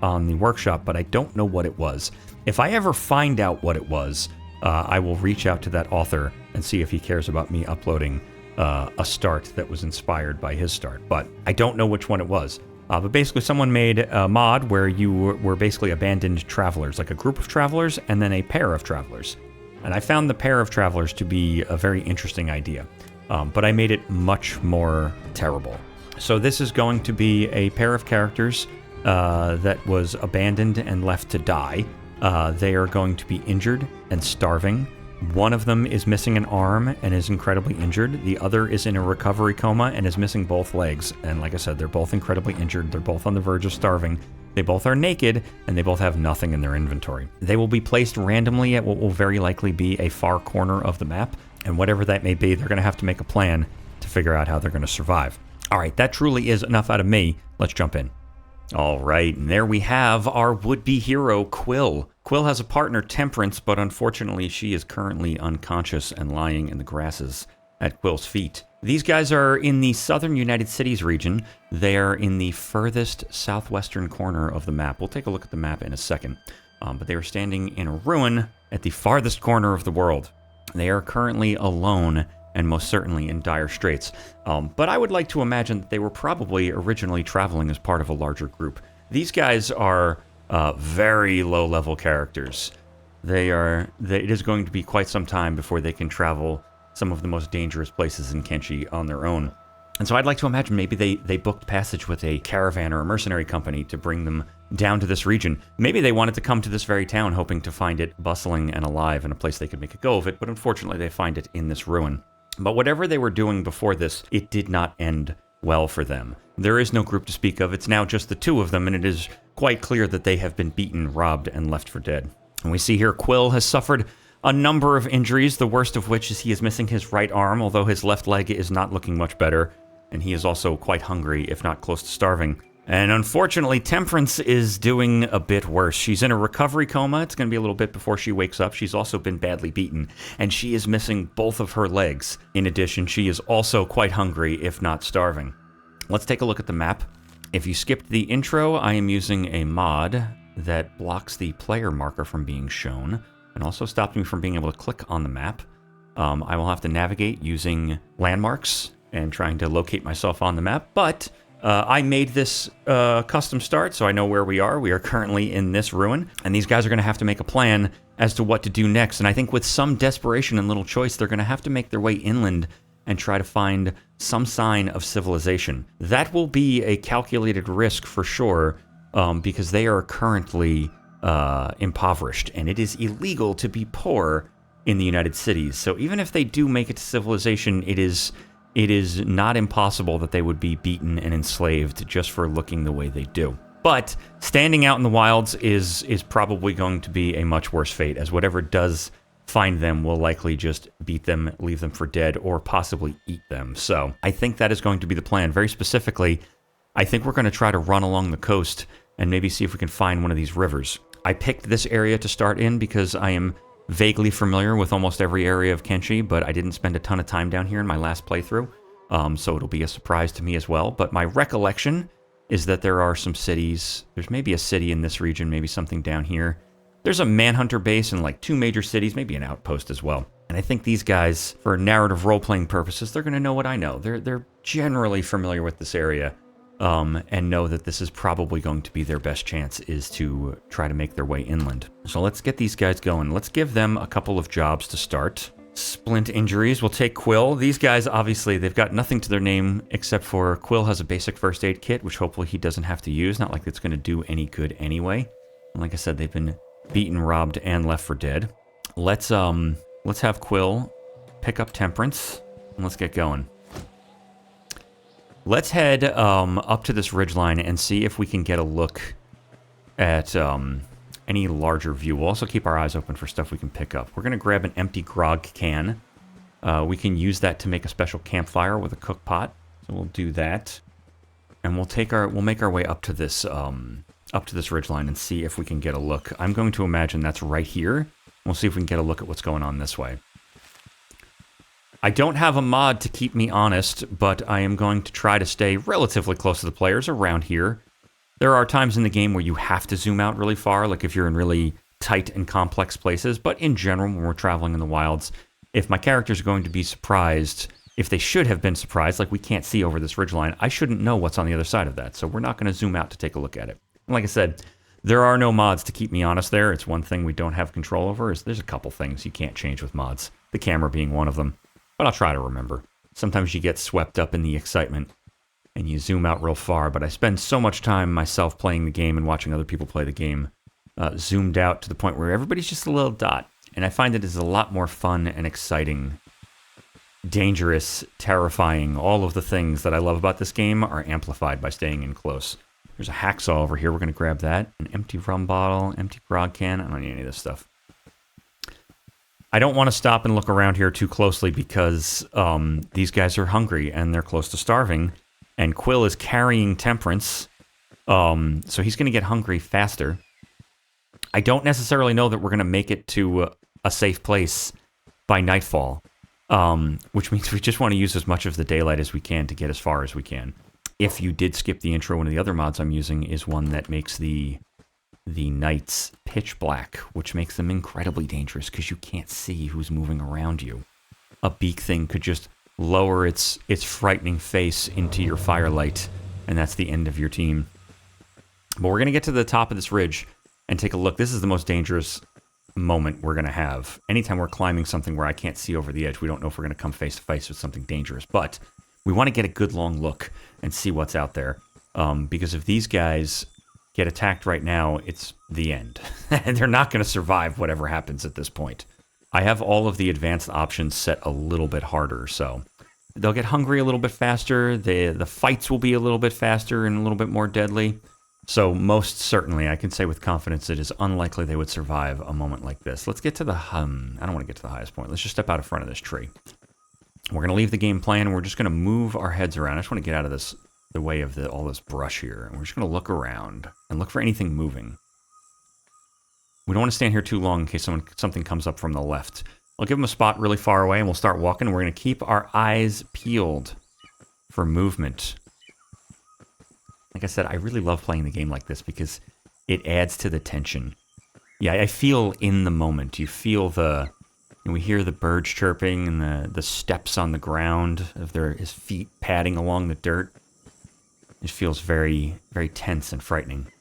on the workshop, but I don't know what it was. If I ever find out what it was, I will reach out to that author and see if he cares about me uploading a start that was inspired by his start, but I don't know which one it was. But basically someone made a mod where you were basically abandoned travelers, like a group of travelers and then a pair of travelers. And I found the pair of travelers to be a very interesting idea, but I made it much more terrible. So this is going to be a pair of characters that was abandoned and left to die. They are going to be injured and starving. One of them is missing an arm and is incredibly injured. The other is in a recovery coma and is missing both legs. And like I said, they're both incredibly injured. They're both on the verge of starving. They both are naked, and they both have nothing in their inventory. They will be placed randomly at what will very likely be a far corner of the map. And whatever that may be, they're going to have to make a plan to to figure out how they're going to survive. All right, that truly is enough out of me. Let's jump in. All right, and there we have our would-be hero, Quill. Quill has a partner, Temperance, but unfortunately she is currently unconscious and lying in the grasses at Quill's feet. These guys are in the southern United Cities region. They are in the furthest southwestern corner of the map. We'll take a look at the map in a second. But they are standing in a ruin at the farthest corner of the world. They are currently alone and most certainly in dire straits. But I would like to imagine that they were probably originally traveling as part of a larger group. These guys are very low-level characters. It is going to be quite some time before they can travel some of the most dangerous places in Kenshi on their own. And so I'd like to imagine maybe they booked passage with a caravan or a mercenary company to bring them down to this region. Maybe they wanted to come to this very town hoping to find it bustling and alive and a place they could make a go of it, but unfortunately they find it in this ruin. But whatever they were doing before this, it did not end well for them. There is no group to speak of. It's now just the two of them, and it is quite clear that they have been beaten, robbed, and left for dead. And we see here Quill has suffered a number of injuries, the worst of which is he is missing his right arm, although his left leg is not looking much better, and he is also quite hungry, if not close to starving. And unfortunately, Temperance is doing a bit worse. She's in a recovery coma. It's going to be a little bit before she wakes up. She's also been badly beaten, and she is missing both of her legs. In addition, she is also quite hungry, if not starving. Let's take a look at the map. If you skipped the intro, I am using a mod that blocks the player marker from being shown, and also stops me from being able to click on the map. I will have to navigate using landmarks and trying to locate myself on the map, but I made this custom start, so I know where we are. We are currently in this ruin, and these guys are going to have to make a plan as to what to do next. And I think with some desperation and little choice, they're going to have to make their way inland and try to find some sign of civilization. That will be a calculated risk for sure, because they are currently impoverished, and it is illegal to be poor in the United Cities. So even if they do make it to civilization, it is not impossible that they would be beaten and enslaved just for looking the way they do. But standing out in the wilds is probably going to be a much worse fate, as whatever does find them will likely just beat them, leave them for dead, or possibly eat them. So I think that is going to be the plan. Very specifically, I think we're going to try to run along the coast and maybe see if we can find one of these rivers. I picked this area to start in because I am vaguely familiar with almost every area of Kenshi, but I didn't spend a ton of time down here in my last playthrough, so it'll be a surprise to me as well. But my recollection is that there are some cities. There's maybe a city in this region, maybe something down here. There's a manhunter base in like 2 major cities, maybe an outpost as well. And I think these guys, for narrative role-playing purposes, they're going to know what I know. They're generally familiar with this area, and know that this is probably going to be their best chance, is to try to make their way inland. So let's get these guys going. Let's give them a couple of jobs to start. Splint injuries. We'll take Quill. These guys, obviously, they've got nothing to their name except for Quill has a basic first aid kit, which hopefully he doesn't have to use. Not like it's going to do any good anyway. And like I said, they've been beaten, robbed, and left for dead. Let's have Quill pick up Temperance, and let's get going. Let's head up to this ridgeline and see if we can get a look at any larger view. We'll also keep our eyes open for stuff we can pick up. We're going to grab an empty grog can. We can use that to make a special campfire with a cook pot. So we'll do that, and we'll make our way up to this ridgeline and see if we can get a look. I'm going to imagine that's right here. We'll see if we can get a look at what's going on this way. I don't have a mod to keep me honest, but I am going to try to stay relatively close to the players around here. There are times in the game where you have to zoom out really far, like if you're in really tight and complex places, but in general, when we're traveling in the wilds, if my characters are going to be surprised, if they should have been surprised, like we can't see over this ridgeline, I shouldn't know what's on the other side of that, so we're not going to zoom out to take a look at it. And like I said, there are no mods to keep me honest there. It's one thing we don't have control over. There's a couple things you can't change with mods, the camera being one of them. But I'll try to remember. Sometimes you get swept up in the excitement and you zoom out real far, but I spend so much time myself playing the game and watching other people play the game, zoomed out to the point where everybody's just a little dot. And I find it is a lot more fun and exciting, dangerous, terrifying. All of the things that I love about this game are amplified by staying in close. There's a hacksaw over here. We're going to grab that. An empty rum bottle, empty grog can. I don't need any of this stuff. I don't want to stop and look around here too closely because these guys are hungry and they're close to starving. And Quill is carrying Temperance, so he's going to get hungry faster. I don't necessarily know that we're going to make it to a safe place by nightfall, which means we just want to use as much of the daylight as we can to get as far as we can. If you did skip the intro, one of the other mods I'm using is one that makes the nights pitch black, which makes them incredibly dangerous because you can't see who's moving around you. A beak thing could just lower its frightening face into your firelight, and that's the end of your team. But we're going to get to the top of this ridge and take a look. This is the most dangerous moment we're going to have. Anytime we're climbing something where I can't see over the edge, we don't know if we're going to come face to face with something dangerous. But we want to get a good long look and see what's out there. Because if these guys get attacked right now, it's the end. And they're not going to survive whatever happens at this point. I have all of the advanced options set a little bit harder, so they'll get hungry a little bit faster. The fights will be a little bit faster and a little bit more deadly. So most certainly, I can say with confidence, it is unlikely they would survive a moment like this. Let's get to the I don't want to get to the highest point. Let's just step out in front of this tree. We're going to leave the game plan, and we're just going to move our heads around. I just want to get out of the way of all this brush here, and we're just going to look around and look for anything moving. We don't want to stand here too long in case something comes up from the left. I'll give them a spot really far away, and we'll start walking. We're going to keep our eyes peeled for movement. Like I said, I really love playing the game like this because it adds to the tension. Yeah, I feel in the moment. You feel we hear the birds chirping and the steps on the ground of his feet padding along the dirt. It feels very, very tense and frightening.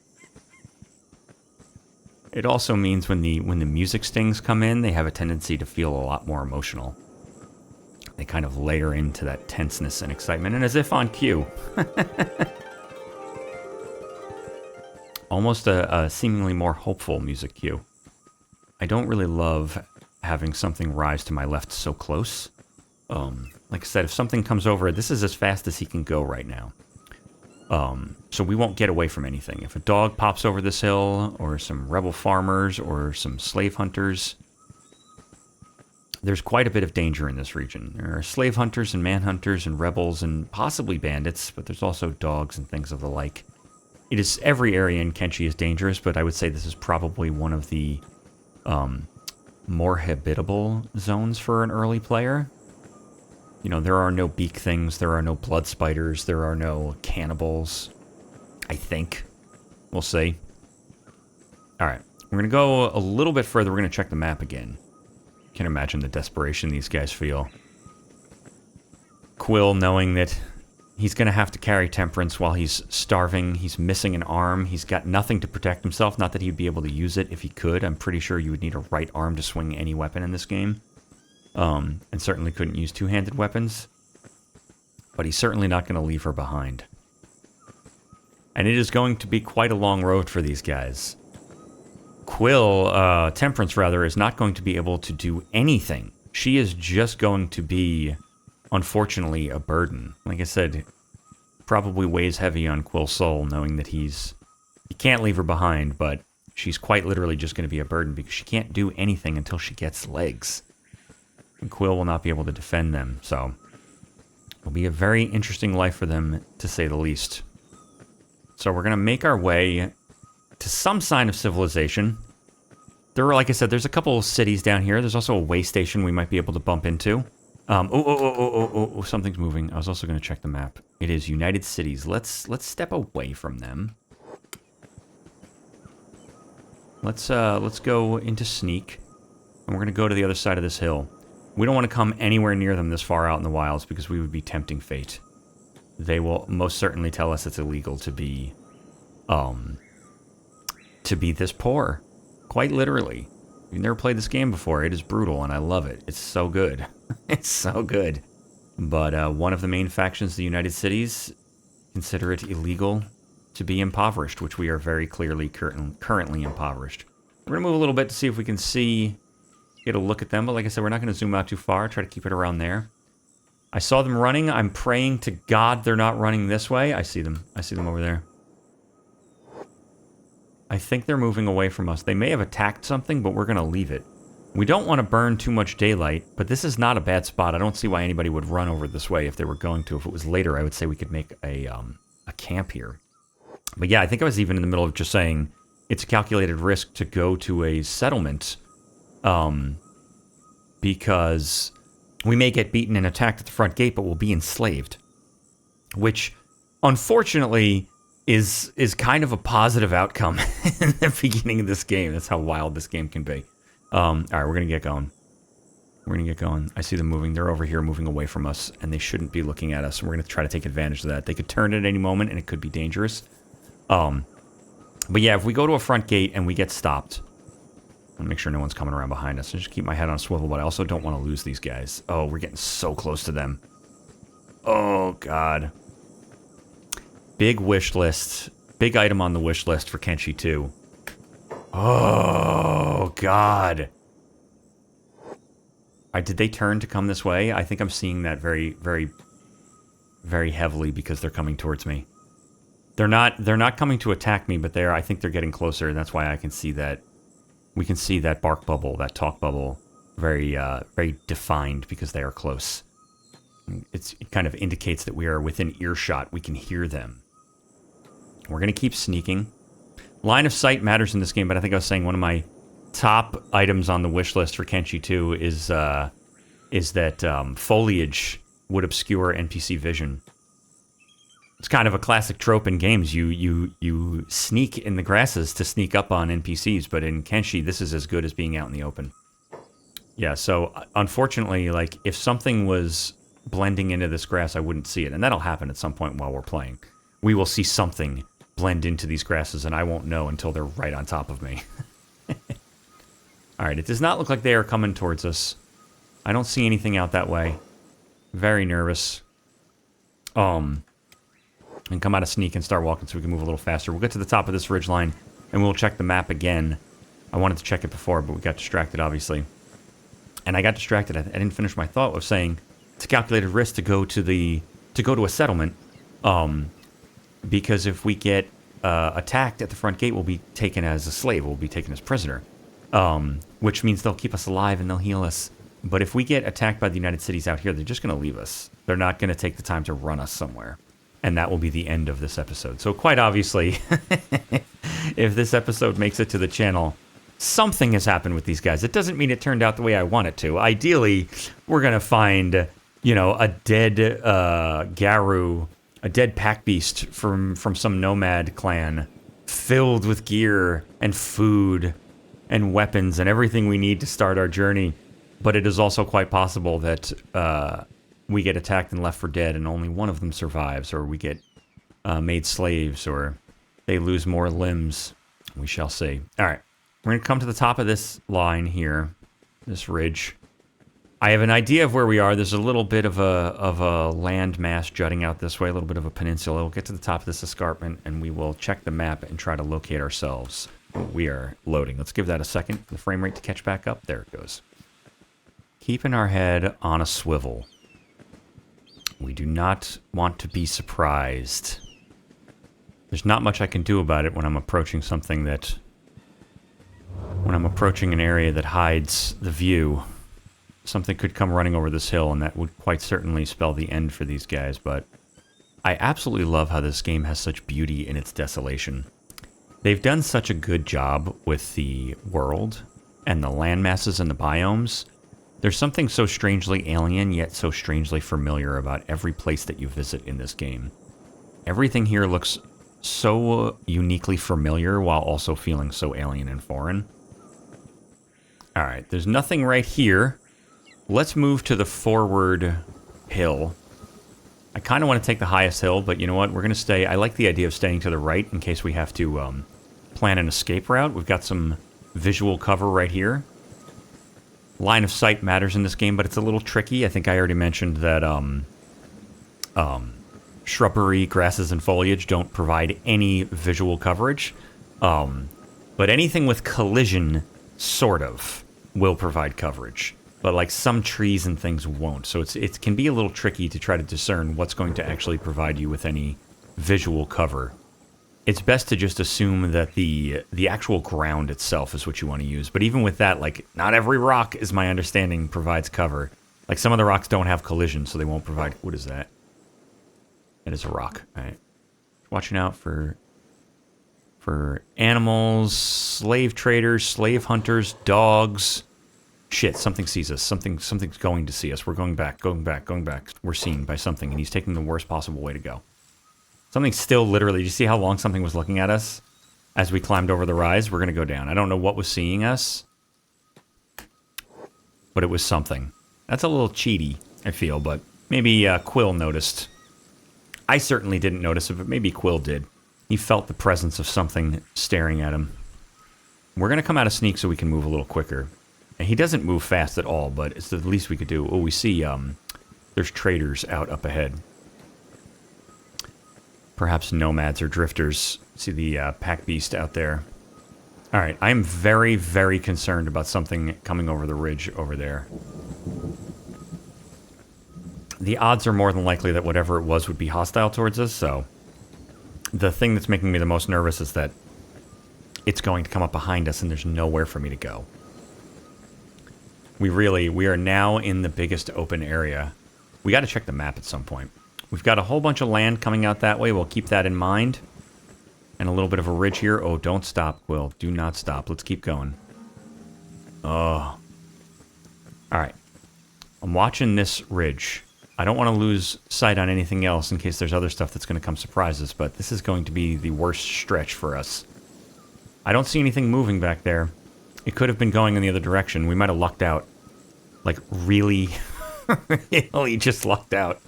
It also means when the music stings come in, they have a tendency to feel a lot more emotional. They kind of layer into that tenseness and excitement, and as if on cue. Almost a seemingly more hopeful music cue. I don't really love having something rise to my left so close. Like I said, if something comes over, this is as fast as he can go right now. So we won't get away from anything. If a dog pops over this hill, or some rebel farmers, or some slave hunters, there's quite a bit of danger in this region. There are slave hunters and manhunters and rebels and possibly bandits, but there's also dogs and things of the like. It is every area in Kenshi is dangerous, but I would say this is probably one of the more habitable zones for an early player. You know, there are no beak things, there are no blood spiders, there are no cannibals, I think. We'll see. Alright, we're going to go a little bit further. We're going to check the map again. You can imagine the desperation these guys feel. Quill knowing that he's going to have to carry Temperance while he's starving. He's missing an arm. He's got nothing to protect himself. Not that he'd be able to use it if he could. I'm pretty sure you would need a right arm to swing any weapon in this game. And certainly couldn't use two-handed weapons. But he's certainly not going to leave her behind. And it is going to be quite a long road for these guys. Temperance rather, is not going to be able to do anything. She is just going to be, unfortunately, a burden. Like I said, probably weighs heavy on Quill's soul, knowing that he can't leave her behind, but she's quite literally just going to be a burden because she can't do anything until she gets legs. And Quill will not be able to defend them, so it'll be a very interesting life for them, to say the least. So we're going to make our way to some sign of civilization. There are, like I said, there's a couple of cities down here. There's also a way station we might be able to bump into. Something's moving. I was also going to check the map. It is United Cities. Let's step away from them. Let's go into sneak, and we're going to go to the other side of this hill. We don't want to come anywhere near them this far out in the wilds because we would be tempting fate. They will most certainly tell us it's illegal to be this poor. Quite literally. You've never played this game before. It is brutal, and I love it. It's so good. It's so good. But one of the main factions, the United Cities, consider it illegal to be impoverished, which we are very clearly currently impoverished. We're going to move a little bit to see if we can get a look at them, but like I said, we're not going to zoom out too far. Try to keep it around there. I saw them running. I'm praying to God they're not running this way. I see them. I see them over there. I think they're moving away from us. They may have attacked something, but we're going to leave it. We don't want to burn too much daylight, but this is not a bad spot. I don't see why anybody would run over this way if they were going to. If it was later, I would say we could make a camp here. But yeah, I think I was even in the middle of just saying it's a calculated risk to go to a settlement because we may get beaten and attacked at the front gate, but we'll be enslaved. Which, unfortunately, is kind of a positive outcome in the beginning of this game. That's how wild this game can be. All right, we're going to get going. We're going to get going. I see them moving. They're over here moving away from us, and they shouldn't be looking at us. And we're going to try to take advantage of that. They could turn at any moment, and it could be dangerous. But yeah, if we go to a front gate and we get stopped, I'll make sure no one's coming around behind us. I just keep my head on a swivel, but I also don't want to lose these guys. Oh, we're getting so close to them. Oh, God. Big wish list. Big item on the wish list for Kenshi 2. Oh, God. Did they turn to come this way? I think I'm seeing that very, very, very heavily because they're coming towards me. They're not coming to attack me, but I think they're getting closer, and that's why I can see that. We can see that bark bubble, that talk bubble, very, very defined because they are close. It kind of indicates that we are within earshot. We can hear them. We're going to keep sneaking. Line of sight matters in this game, but I think I was saying one of my top items on the wish list for Kenshi 2 is that foliage would obscure NPC vision. It's kind of a classic trope in games. You sneak in the grasses to sneak up on NPCs, but in Kenshi, this is as good as being out in the open. Yeah, so unfortunately, like, if something was blending into this grass, I wouldn't see it, and that'll happen at some point while we're playing. We will see something blend into these grasses, and I won't know until they're right on top of me. Alright, it does not look like they are coming towards us. I don't see anything out that way. Very nervous. And come out of sneak and start walking so we can move a little faster. We'll get to the top of this ridgeline, and we'll check the map again. I wanted to check it before, but we got distracted, obviously. And I got distracted. I didn't finish my thought of saying it's a calculated risk to go to a settlement. Because if we get attacked at the front gate, we'll be taken as a slave. We'll be taken as prisoner. Which means they'll keep us alive and they'll heal us. But if we get attacked by the United Cities out here, they're just going to leave us. They're not going to take the time to run us somewhere. And that will be the end of this episode. So quite obviously, if this episode makes it to the channel, something has happened with these guys. It doesn't mean it turned out the way I want it to. Ideally, we're going to find, a dead Garu, a dead pack beast from some nomad clan, filled with gear and food and weapons and everything we need to start our journey. But it is also quite possible that we get attacked and left for dead and only one of them survives, or we get made slaves, or they lose more limbs. We shall see. All right, we're going to come to the top of this line here, this ridge. I have an idea of where we are. There's a little bit of a land mass jutting out this way, a little bit of a peninsula. We'll get to the top of this escarpment, and we will check the map and try to locate ourselves. We are loading. Let's give that a second for the frame rate to catch back up. There it goes. Keeping our head on a swivel. We do not want to be surprised. There's not much I can do about it when I'm approaching something that... When I'm approaching an area that hides the view. Something could come running over this hill, and that would quite certainly spell the end for these guys, but... I absolutely love how this game has such beauty in its desolation. They've done such a good job with the world, and the landmasses and the biomes. There's something so strangely alien, yet so strangely familiar about every place that you visit in this game. Everything here looks so uniquely familiar while also feeling so alien and foreign. Alright, there's nothing right here. Let's move to the forward hill. I kind of want to take the highest hill, but you know what? We're going to stay... I like the idea of staying to the right in case we have to plan an escape route. We've got some visual cover right here. Line of sight matters in this game, but it's a little tricky. I think I already mentioned that shrubbery, grasses, and foliage don't provide any visual coverage. But anything with collision, sort of, will provide coverage. But like some trees and things won't. So it can be a little tricky to try to discern what's going to actually provide you with any visual cover it's best to just assume that the actual ground itself is what you want to use. But even with that, like, not every rock, is my understanding, provides cover. Like, some of the rocks don't have collision, so they won't provide... What is that? That is a rock. All right. Watching out for animals, slave traders, slave hunters, dogs. Shit, something sees us. Something's going to see us. We're going back. We're seen by something, and he's taking the worst possible way to go. Something's still literally... Do you see how long something was looking at us as we climbed over the rise? We're going to go down. I don't know what was seeing us, but it was something. That's a little cheaty, I feel, but maybe Quill noticed. I certainly didn't notice it, but maybe Quill did. He felt the presence of something staring at him. We're going to come out of sneak so we can move a little quicker. And he doesn't move fast at all, but it's the least we could do. Oh, we see there's traders out up ahead. Perhaps nomads or drifters. See the pack beast out there. All right, I'm very, very concerned about something coming over the ridge over there. The odds are more than likely that whatever it was would be hostile towards us, so... The thing that's making me the most nervous is that it's going to come up behind us and there's nowhere for me to go. We are now in the biggest open area. We got to check the map at some point. We've got a whole bunch of land coming out that way. We'll keep that in mind. And a little bit of a ridge here. Oh, don't stop, Quill. Do not stop. Let's keep going. Oh. Alright. I'm watching this ridge. I don't want to lose sight on anything else in case there's other stuff that's going to come surprise us, but this is going to be the worst stretch for us. I don't see anything moving back there. It could have been going in the other direction. We might have lucked out. Like, really... he just lucked out.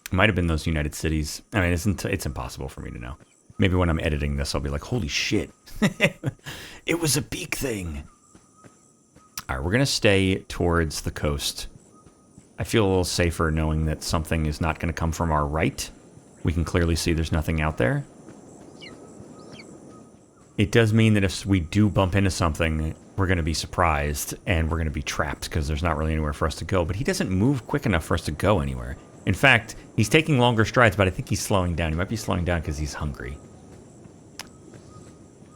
It might have been those United Cities. I mean, it's impossible for me to know. Maybe when I'm editing this, I'll be like, holy shit. It was a beak thing. Alright, we're going to stay towards the coast. I feel a little safer knowing that something is not going to come from our right. We can clearly see there's nothing out there. It does mean that if we do bump into something, we're going to be surprised and we're going to be trapped because there's not really anywhere for us to go. But he doesn't move quick enough for us to go anywhere. In fact, he's taking longer strides, but I think he's slowing down. He might be slowing down because he's hungry.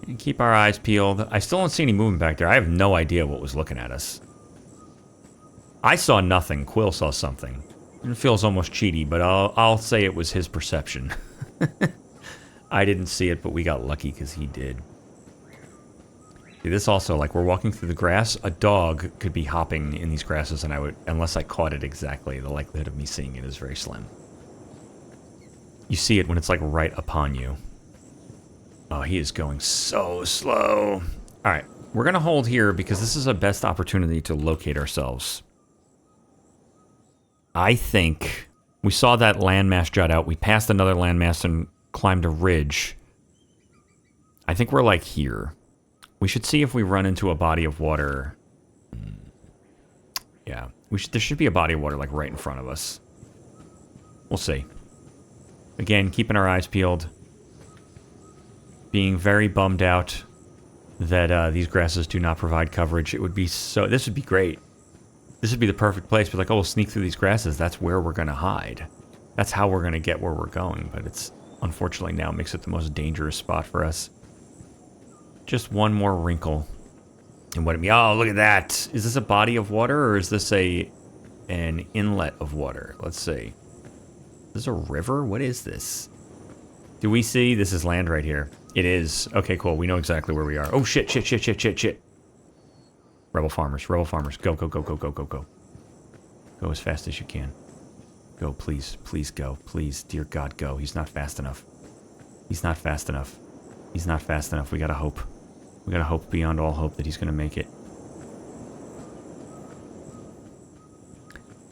And keep our eyes peeled. I still don't see any movement back there. I have no idea what was looking at us. I saw nothing. Quill saw something. It feels almost cheaty, but I'll say it was his perception. I didn't see it, but we got lucky because he did. See, this also, like, we're walking through the grass. A dog could be hopping in these grasses, and I would, unless I caught it exactly, the likelihood of me seeing it is very slim. You see it when it's, like, right upon you. Oh, he is going so slow. All right, we're going to hold here because this is a best opportunity to locate ourselves. I think we saw that landmass jut out. We passed another landmass and climbed a ridge. I think we're like here. We should see if we run into a body of water. Yeah, there should be a body of water like right in front of us. We'll see. Again, keeping our eyes peeled. Being very bummed out that these grasses do not provide coverage. It would be so... This would be great. This would be the perfect place. But like, oh, we'll sneak through these grasses. That's where we're going to hide. That's how we're going to get where we're going. But it's, unfortunately, now makes it the most dangerous spot for us. Just one more wrinkle. And what it means... Oh, look at that. Is this a body of water or is this an inlet of water? Let's see. Is this a river? What is this? Do we see? This is land right here. It is. Okay, cool. We know exactly where we are. Oh, shit, shit, shit, shit, shit, shit. Rebel farmers, rebel farmers. Go, go, go, go, go, go, go. Go as fast as you can. Go, please. Please go. Please, dear God, go. He's not fast enough. He's not fast enough. He's not fast enough. We gotta hope. We gotta hope beyond all hope that he's gonna make it.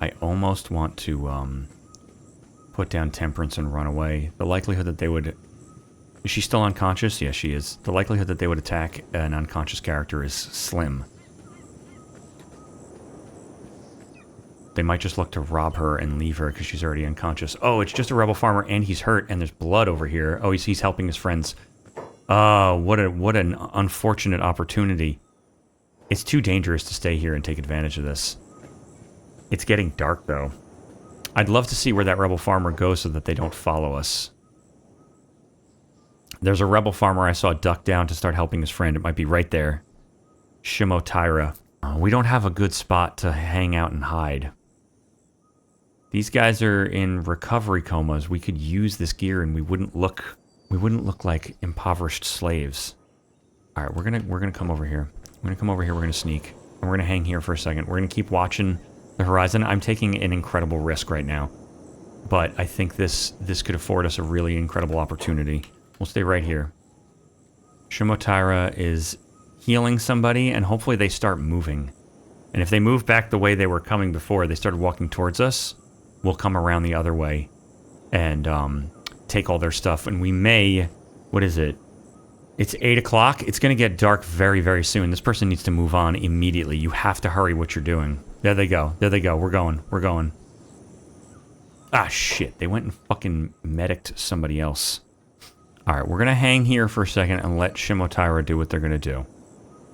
I almost want to, put down Temperance and run away. The likelihood that they would... Is she still unconscious? Yes, she is. The likelihood that they would attack an unconscious character is slim. They might just look to rob her and leave her because she's already unconscious. Oh, it's just a rebel farmer and he's hurt and there's blood over here. Oh, he's helping his friends. Oh, what an unfortunate opportunity. It's too dangerous to stay here and take advantage of this. It's getting dark, though. I'd love to see where that rebel farmer goes so that they don't follow us. There's a rebel farmer I saw duck down to start helping his friend. It might be right there. Shimotaira. We don't have a good spot to hang out and hide. These guys are in recovery comas. We could use this gear and we wouldn't look like impoverished slaves. All right, we're gonna come over here. We're gonna sneak. And we're gonna hang here for a second. We're gonna keep watching the horizon. I'm taking an incredible risk right now. But I think this could afford us a really incredible opportunity. We'll stay right here. Shimotaira is healing somebody, and hopefully they start moving. And if they move back the way they were coming before, they started walking towards us, we'll come around the other way and take all their stuff. And we may... What is it? It's 8 o'clock. It's going to get dark very, very soon. This person needs to move on immediately. You have to hurry what you're doing. There they go. There they go. We're going. Ah, shit. They went and fucking mediced somebody else. Alright, we're going to hang here for a second and let Shimotaira do what they're going to do.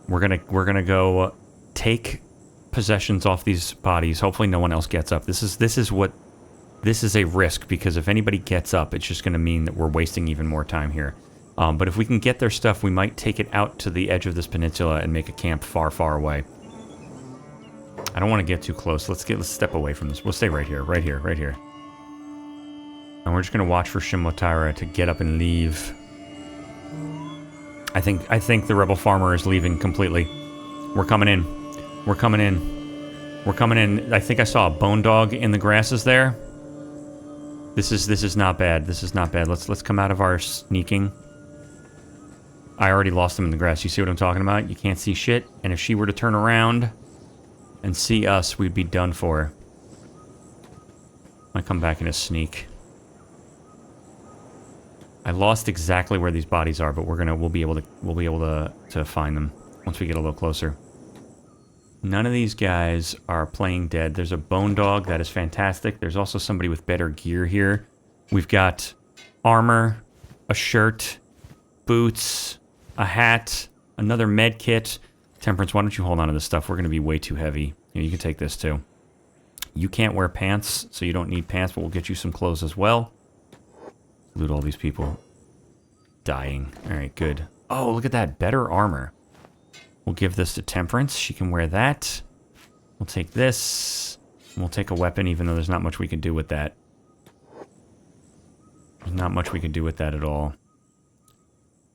We're gonna go take possessions off these bodies. Hopefully no one else gets up. This is a risk, because if anybody gets up, it's just going to mean that we're wasting even more time here. But if we can get their stuff, we might take it out to the edge of this peninsula and make a camp far, far away. I don't want to get too close. Let's step away from this. We'll stay right here. And we're just going to watch for Shimotaira to get up and leave. I think the rebel farmer is leaving completely. We're coming in. I think I saw a bone dog in the grasses there. This is not bad. Let's come out of our sneaking. I already lost him in the grass. You see what I'm talking about? You can't see shit. And if she were to turn around and see us, we'd be done for. I come back in a sneak. I lost exactly where these bodies are, but we'll be able to find them once we get a little closer. None of these guys are playing dead. There's a bone dog. That is fantastic. There's also somebody with better gear here. We've got armor, a shirt, boots, a hat, another med kit. Temperance, why don't you hold on to this stuff? We're going to be way too heavy. Here, you can take this too. You can't wear pants, so you don't need pants, but we'll get you some clothes as well. Loot all these people. Dying. Alright, good. Oh, look at that. Better armor. We'll give this to Temperance. She can wear that. We'll take this. We'll take a weapon, even though there's not much we can do with that. There's not much we can do with that at all.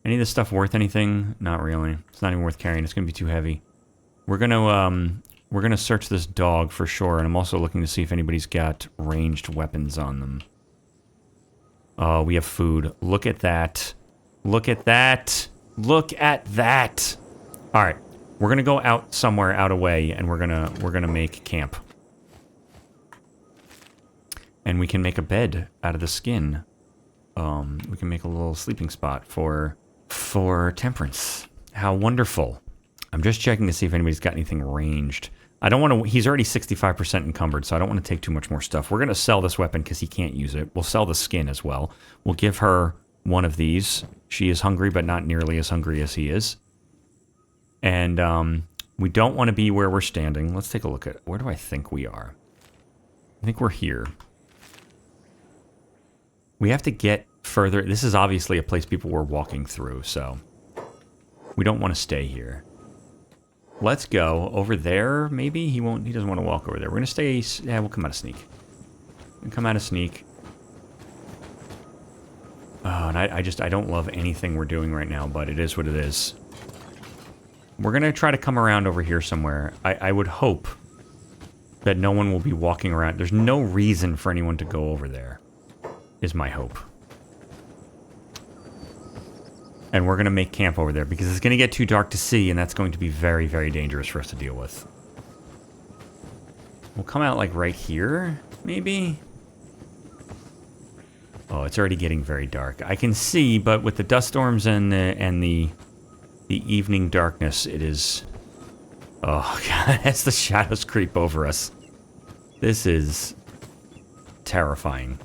Any of this stuff worth anything? Not really. It's not even worth carrying. It's going to be too heavy. We're gonna search this dog for sure, and I'm also looking to see if anybody's got ranged weapons on them. Oh, we have food. Look at that. Look at that. Look at that. All right. We're going to go out somewhere out of way, and we're going to make camp. And we can make a bed out of the skin. We can make a little sleeping spot for Temperance. How wonderful. I'm just checking to see if anybody's got anything ranged. I don't want to... He's already 65% encumbered, so I don't want to take too much more stuff. We're going to sell this weapon because he can't use it. We'll sell the skin as well. We'll give her one of these. She is hungry, but not nearly as hungry as he is. And we don't want to be where we're standing. Let's take a look at it. Where do I think we are? I think we're here. We have to get further. This is obviously a place people were walking through, so we don't want to stay here. Let's go over there, maybe? He doesn't want to walk over there. We're going to stay... Yeah, we'll come out of sneak. We'll come out of sneak. Oh, and I don't love anything we're doing right now, but it is what it is. We're going to try to come around over here somewhere. I would hope that no one will be walking around. There's no reason for anyone to go over there, is my hope. And we're going to make camp over there because it's going to get too dark to see, and that's going to be very, very dangerous for us to deal with. We'll come out like right here, maybe? Oh, it's already getting very dark. I can see, but with the dust storms and the evening darkness, it is... Oh, God, as the shadows creep over us. This is terrifying.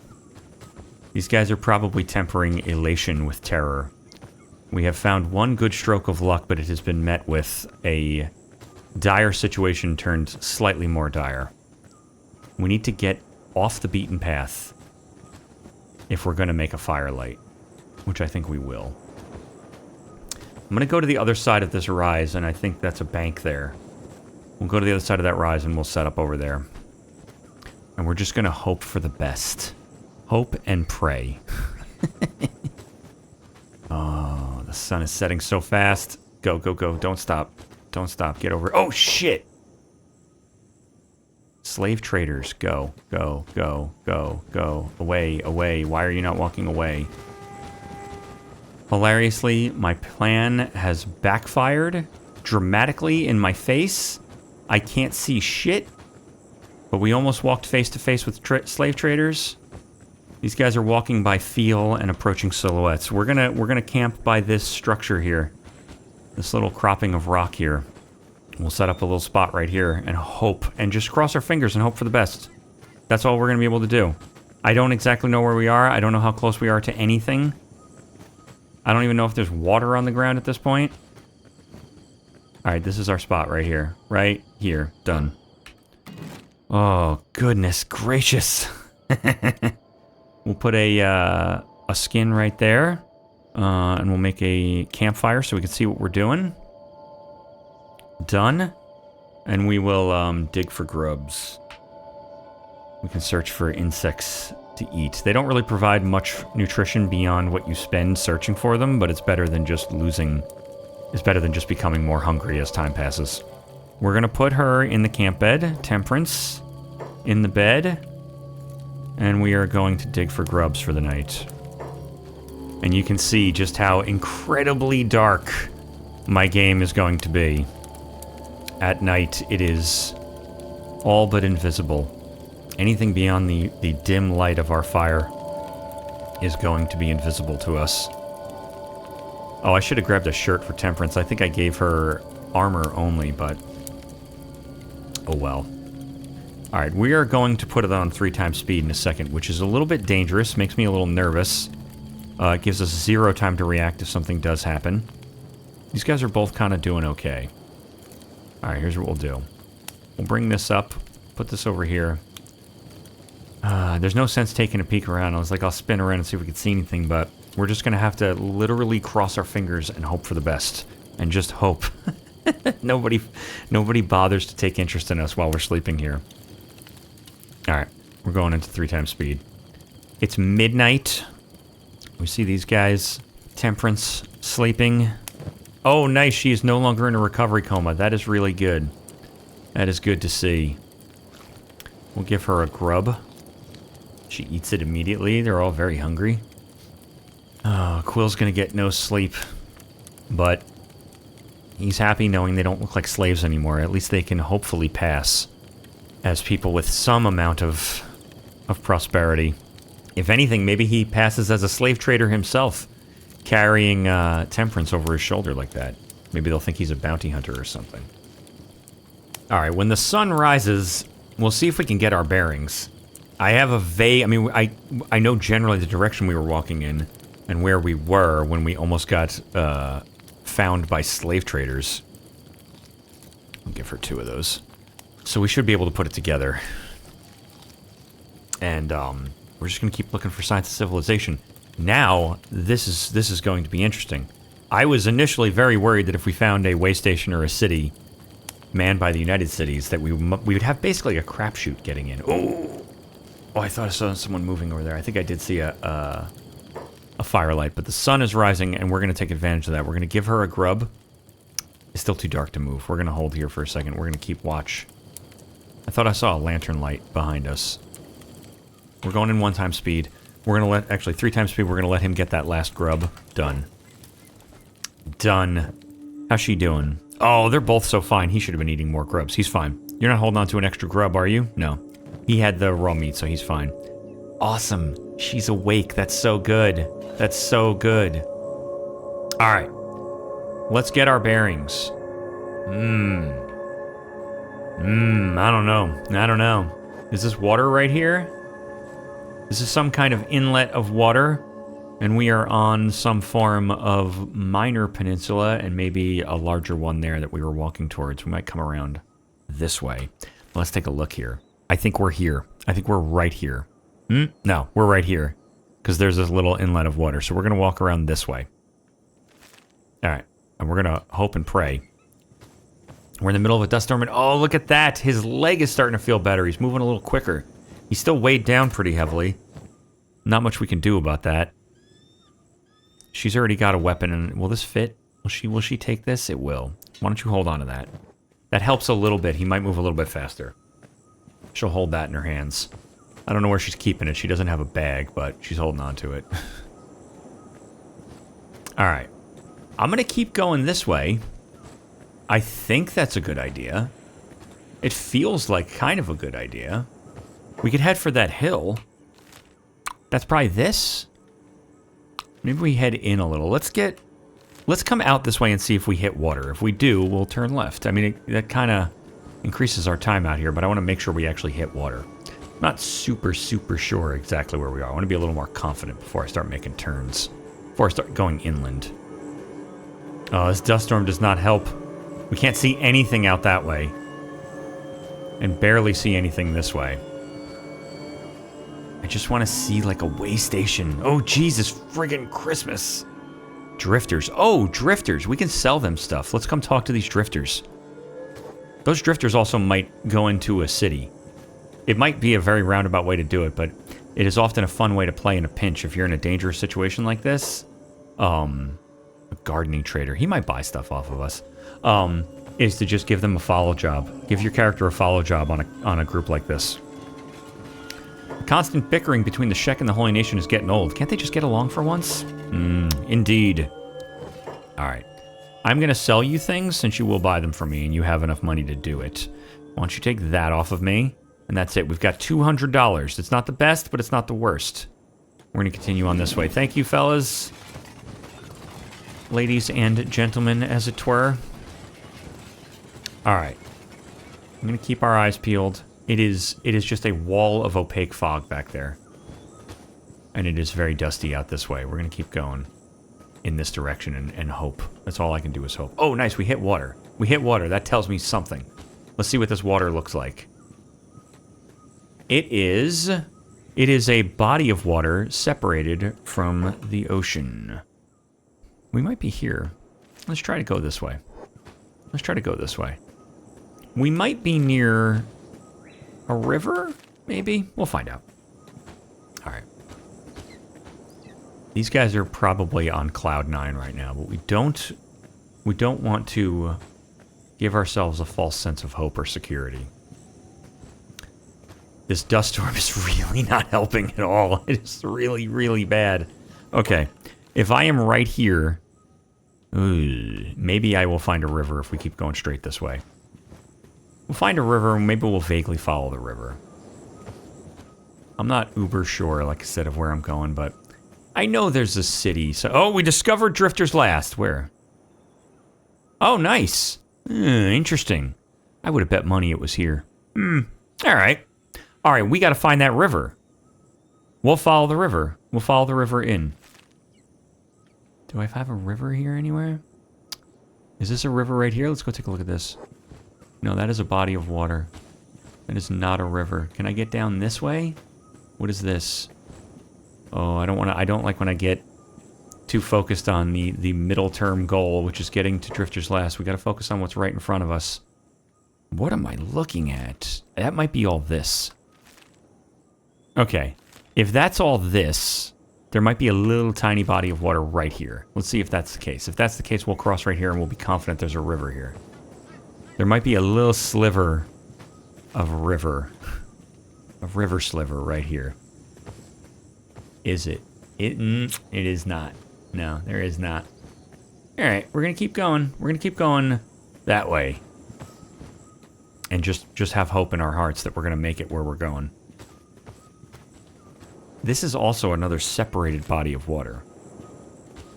These guys are probably tempering elation with terror. We have found one good stroke of luck, but it has been met with a dire situation turned slightly more dire. We need to get off the beaten path if we're going to make a firelight, which I think we will. going to go to the other side of this rise, and I think that's a bank there. We'll go to the other side of that rise, and we'll set up over there. And we're just going to hope for the best. Hope and pray. Oh, the sun is setting so fast. Go, go, go. Don't stop. Don't stop. Get over. Oh, shit! Slave traders, go, go, go, go, go. Away, away. Why are you not walking away? Hilariously, my plan has backfired dramatically in my face. I can't see shit. But we almost walked face to face with slave traders. These guys are walking by feel and approaching silhouettes. We're gonna camp by this structure here. This little cropping of rock here. We'll set up a little spot right here and hope, and just cross our fingers and hope for the best. That's all we're gonna be able to do. I don't exactly know where we are. I don't know how close we are to anything. I don't even know if there's water on the ground at this point. Alright, this is our spot right here. Right here. Done. Oh, goodness gracious. We'll put a skin right there. And we'll make a campfire so we can see what we're doing. Done. And we will dig for grubs. We can search for insects to eat. They don't really provide much nutrition beyond what you spend searching for them, but it's better than just losing. It's better than just becoming more hungry as time passes. We're gonna put her in the camp bed, Temperance, in the bed, and we are going to dig for grubs for the night. And you can see just how incredibly dark my game is going to be. At night, it is all but invisible. Anything beyond the dim light of our fire is going to be invisible to us. Oh, I should have grabbed a shirt for Temperance. I think I gave her armor only, but oh well. Alright, we are going to put it on 3x speed in a second, which is a little bit dangerous, makes me a little nervous. It gives us 0 time to react if something does happen. These guys are both kind of doing okay. Alright, here's what we'll do. We'll bring this up, put this over here. There's no sense taking a peek around. I was like, I'll spin around and see if we can see anything, but we're just gonna have to literally cross our fingers and hope for the best. And just hope. Nobody bothers to take interest in us while we're sleeping here. Alright, we're going into 3x speed. It's midnight. We see these guys. Temperance sleeping. Oh, nice. She is no longer in a recovery coma. That is really good. That is good to see. We'll give her a grub. She eats it immediately. They're all very hungry. Oh, Quill's gonna get no sleep. But he's happy knowing they don't look like slaves anymore. At least they can hopefully pass as people with some amount of prosperity. If anything, maybe he passes as a slave trader himself, carrying Temperance over his shoulder like that. Maybe they'll think he's a bounty hunter or something. Alright, when the sun rises, we'll see if we can get our bearings. I have a vague... I mean, I know generally the direction we were walking in and where we were when we almost got found by slave traders. I'll give her 2 of those. So we should be able to put it together. And we're just going to keep looking for signs of civilization. Now, this is going to be interesting. I was initially very worried that if we found a way station or a city manned by the United Cities, that we would have basically a crapshoot getting in. Oh, I thought I saw someone moving over there. I think I did see a firelight, but the sun is rising, and we're going to take advantage of that. We're going to give her a grub. It's still too dark to move. We're going to hold here for a second. We're going to keep watch. I thought I saw a lantern light behind us. We're going in 1x speed. We're going to let... Actually, 3x speed. We're going to let him get that last grub. Done. Done. How's she doing? Oh, they're both so fine. He should have been eating more grubs. He's fine. You're not holding on to an extra grub, are you? No. He had the raw meat, so he's fine. Awesome. She's awake. That's so good. That's so good. Alright. Let's get our bearings. I don't know. I don't know. Is this water right here? This is some kind of inlet of water, and we are on some form of minor peninsula, and maybe a larger one there that we were walking towards. We might come around this way. Let's take a look here. I think we're here. I think we're right here. No, we're right here, because there's this little inlet of water, so we're going to walk around this way. Alright. And we're going to hope and pray. We're in the middle of a dust storm, and oh, look at that. His leg is starting to feel better. He's moving a little quicker. He's still weighed down pretty heavily. Not much we can do about that. She's already got a weapon, and will this fit? Will she take this? It will. Why don't you hold on to that? That helps a little bit. He might move a little bit faster. She'll hold that in her hands. I don't know where she's keeping it. She doesn't have a bag, but she's holding on to it. Alright. I'm going to keep going this way. I think that's a good idea. It feels like kind of a good idea. We could head for that hill. That's probably this. Maybe we head in a little. Let's come out this way and see if we hit water. If we do, we'll turn left. I mean, that kind of increases our time out here, but I want to make sure we actually hit water. I'm not super sure exactly where we are. I want to be a little more confident before I start making turns. Before I start going inland. Oh, this dust storm does not help. We can't see anything out that way. And barely see anything this way. I just want to see like a way station. Oh, Jesus friggin' Christmas. Drifters. Oh, drifters. We can sell them stuff. Let's come talk to these drifters. Those drifters also might go into a city. It might be a very roundabout way to do it, but it is often a fun way to play in a pinch. If you're in a dangerous situation like this, a gardening trader, he might buy stuff off of us, is to just give them a follow job. Give your character a follow job on a group like this. The constant bickering between the Shek and the Holy Nation is getting old. Can't they just get along for once? Indeed. Alright. I'm going to sell you things since you will buy them from me and you have enough money to do it. Why don't you take that off of me? And that's it. We've got $200. It's not the best, but it's not the worst. We're going to continue on this way. Thank you, fellas. Ladies and gentlemen, as it were. Alright. I'm going to keep our eyes peeled. It is just a wall of opaque fog back there. And it is very dusty out this way. We're going to keep going in this direction and hope. That's all I can do is hope. Oh, nice. We hit water. We hit water. That tells me something. Let's see what this water looks like. It is a body of water separated from the ocean. We might be here. Let's try to go this way. Let's try to go this way. We might be near a river, maybe? We'll find out. All right. These guys are probably on cloud 9 right now, but we don't want to give ourselves a false sense of hope or security. This dust storm is really not helping at all. It's really, really bad. Okay, if I am right here, maybe I will find a river if we keep going straight this way. We'll find a river, and maybe we'll vaguely follow the river. I'm not uber sure, like I said, of where I'm going, but I know there's a city. So, oh, we discovered Drifter's Last. Where? Oh, nice. Interesting. I would have bet money it was here. All right. All right, we got to find that river. We'll follow the river. We'll follow the river in. Do I have a river here anywhere? Is this a river right here? Let's go take a look at this. No, that is a body of water. That is not a river. Can I get down this way? What is this? Oh, I don't like when I get too focused on the middle term goal, which is getting to Drifter's Last. We got to focus on what's right in front of us. What am I looking at? That might be all this. Okay. If that's all this, there might be a little tiny body of water right here. Let's see if that's the case. If that's the case, we'll cross right here and we'll be confident there's a river here. There might be a little sliver of river. A river sliver right here. Is it? It is not. No, there is not. Alright, we're going to keep going. We're going to keep going that way. And just have hope in our hearts that we're going to make it where we're going. This is also another separated body of water.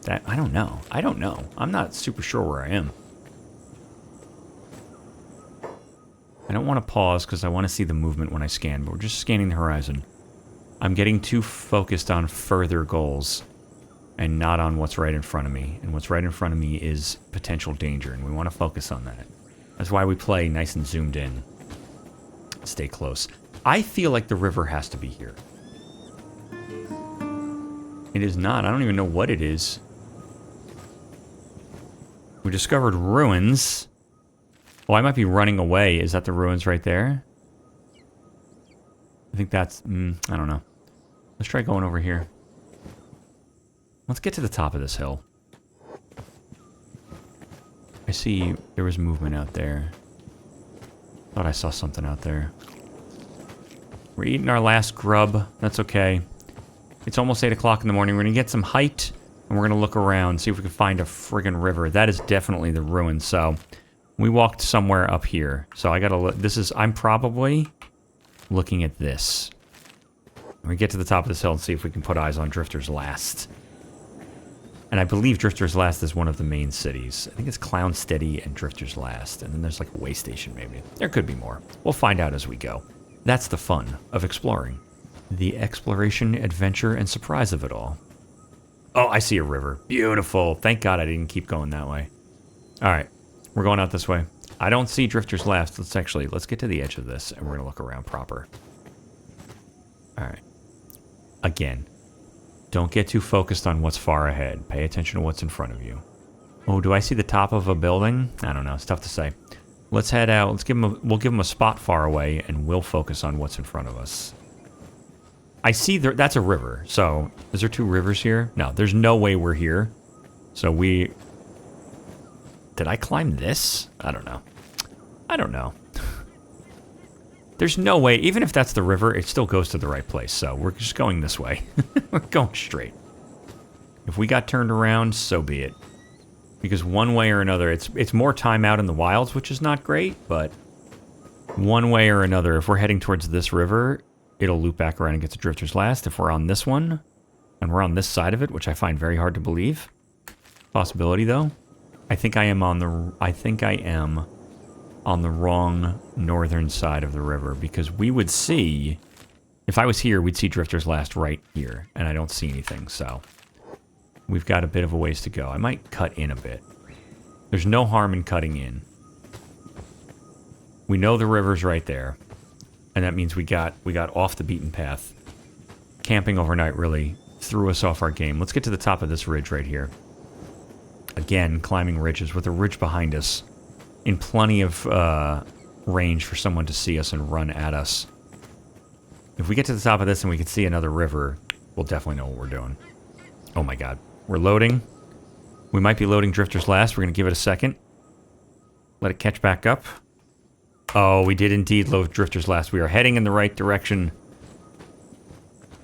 That, I don't know. I don't know. I'm not super sure where I am. I don't want to pause because I want to see the movement when I scan, but we're just scanning the horizon. I'm getting too focused on further goals and not on what's right in front of me. And what's right in front of me is potential danger, and we want to focus on that. That's why we play nice and zoomed in. Stay close. I feel like the river has to be here. It is not. I don't even know what it is. We discovered ruins. Oh, I might be running away. Is that the ruins right there? I think that's... I don't know. Let's try going over here. Let's get to the top of this hill. I see there was movement out there. Thought I saw something out there. We're eating our last grub. That's okay. It's almost 8 o'clock in the morning. We're going to get some height, and we're going to look around, see if we can find a friggin' river. That is definitely the ruin, so... We walked somewhere up here. So I gotta look... This is... I'm probably looking at this. We get to the top of this hill and see if we can put eyes on Drifter's Last. And I believe Drifter's Last is one of the main cities. I think it's Clownsteady and Drifter's Last. And then there's like a way station maybe. There could be more. We'll find out as we go. That's the fun of exploring. The exploration, adventure, and surprise of it all. Oh, I see a river. Beautiful. Thank God I didn't keep going that way. Alright. We're going out this way. I don't see Drifter's Last. Let's get to the edge of this and we're going to look around proper. Alright. Again. Don't get too focused on what's far ahead. Pay attention to what's in front of you. Oh, do I see the top of a building? I don't know. It's tough to say. Let's head out. We'll give them a spot far away, and we'll focus on what's in front of us. I see that's a river. So, is there 2 rivers here? No, there's no way we're here. So we... Did I climb this? I don't know. I don't know. There's no way, even if that's the river, it still goes to the right place. So we're just going this way. We're going straight. If we got turned around, so be it. Because one way or another, it's more time out in the wilds, which is not great, but one way or another, if we're heading towards this river, it'll loop back around and get to Drifter's Last. If we're on this one, and we're on this side of it, which I find very hard to believe. Possibility, though. I think I am on the wrong northern side of the river, because we would see, if I was here, we'd see Drifter's Last right here, and I don't see anything, so we've got a bit of a ways to go. I might cut in a bit. There's no harm in cutting in. We know the river's right there, and that means we got off the beaten path. Camping overnight really threw us off our game. Let's get to the top of this ridge right here. Again, climbing ridges with a ridge behind us. In plenty of range for someone to see us and run at us. If we get to the top of this and we can see another river, we'll definitely know what we're doing. Oh my god. We're loading. We might be loading Drifter's Last. We're going to give it a second. Let it catch back up. Oh, we did indeed load Drifter's Last. We are heading in the right direction.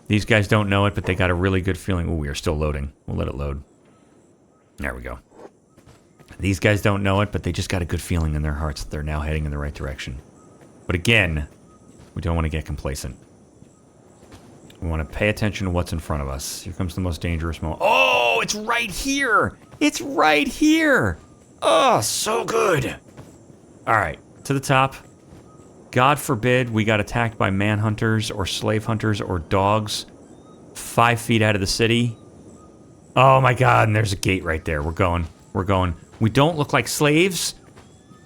These guys don't know it, but they got a really good feeling. Oh, we are still loading. We'll let it load. There we go. These guys don't know it, but they just got a good feeling in their hearts that they're now heading in the right direction. But again, we don't want to get complacent. We want to pay attention to what's in front of us. Here comes the most dangerous moment. Oh, it's right here! It's right here! Oh, so good! Alright, to the top. God forbid we got attacked by manhunters or slave hunters or dogs 5 feet out of the city. Oh my god, and there's a gate right there. We're going. We're going. We don't look like slaves.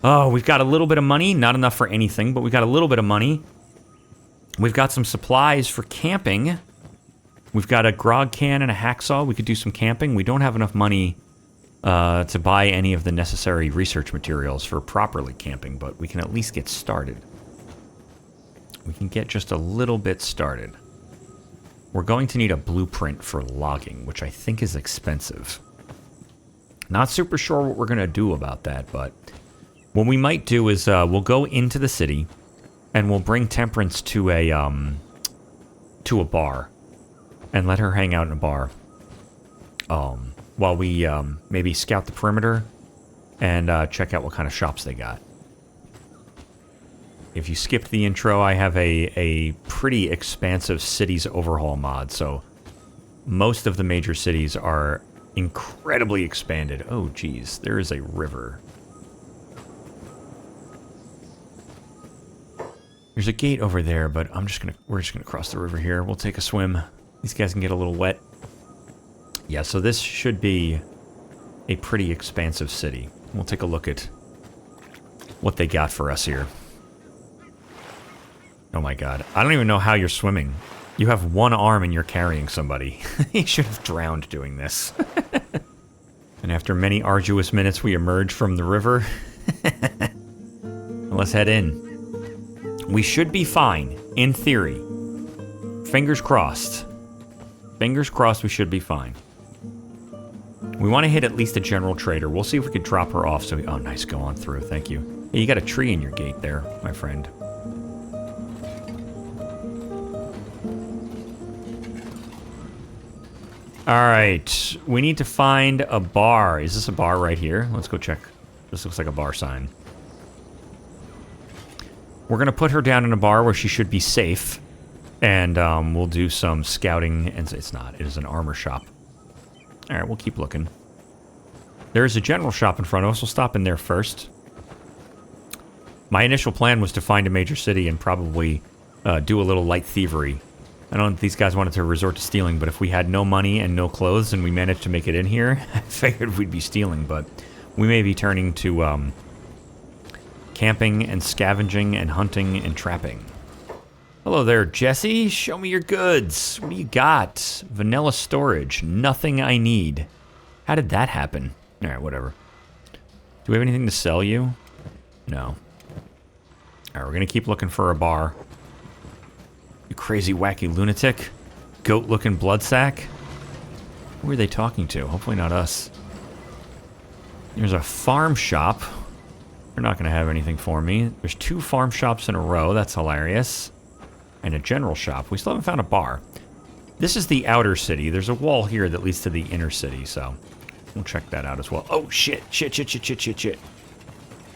Oh, we've got a little bit of money. Not enough for anything, but we've got a little bit of money. We've got some supplies for camping. We've got a grog can and a hacksaw. We could do some camping. We don't have enough money to buy any of the necessary research materials for properly camping, but we can at least get started. We can get just a little bit started. We're going to need a blueprint for logging, which I think is expensive. Not super sure what we're going to do about that, but what we might do is we'll go into the city and we'll bring Temperance to a bar and let her hang out in a bar while we maybe scout the perimeter and check out what kind of shops they got. If you skipped the intro, I have a pretty expansive cities overhaul mod, so most of the major cities are incredibly expanded. Oh, geez, there is a river. There's a gate over there, but we're just gonna cross the river here. We'll take a swim. These guys can get a little wet. Yeah, so this should be a pretty expansive city. We'll take a look at what they got for us here. Oh my god. I don't even know how you're swimming. You have one arm and you're carrying somebody. You should have drowned doing this. And after many arduous minutes, we emerge from the river. Let's head in. We should be fine, in theory. Fingers crossed. Fingers crossed we should be fine. We want to hit at least a general trader. We'll see if we can drop her off. So oh, nice. Go on through. Thank you. Hey, you got a tree in your gate there, my friend. All right. We need to find a bar. Is this a bar right here? Let's go check. This looks like a bar sign. We're going to put her down in a bar where she should be safe. And we'll do some scouting. And it's not. It is an armor shop. All right, we'll keep looking. There is a general shop in front of us. We'll stop in there first. My initial plan was to find a major city and probably do a little light thievery. I don't think these guys wanted to resort to stealing, but if we had no money and no clothes and we managed to make it in here, I figured we'd be stealing, but we may be turning to camping and scavenging and hunting and trapping. Hello there, Jesse. Show me your goods. What do you got? Vanilla storage. Nothing I need. How did that happen? All right, whatever. Do we have anything to sell you? No. All right, we're going to keep looking for a bar. You crazy, wacky lunatic. Goat-looking blood sack. Who are they talking to? Hopefully not us. There's a farm shop. They're not going to have anything for me. There's 2 farm shops in a row. That's hilarious. And a general shop. We still haven't found a bar. This is the outer city. There's a wall here that leads to the inner city, so we'll check that out as well. Oh, shit. Shit.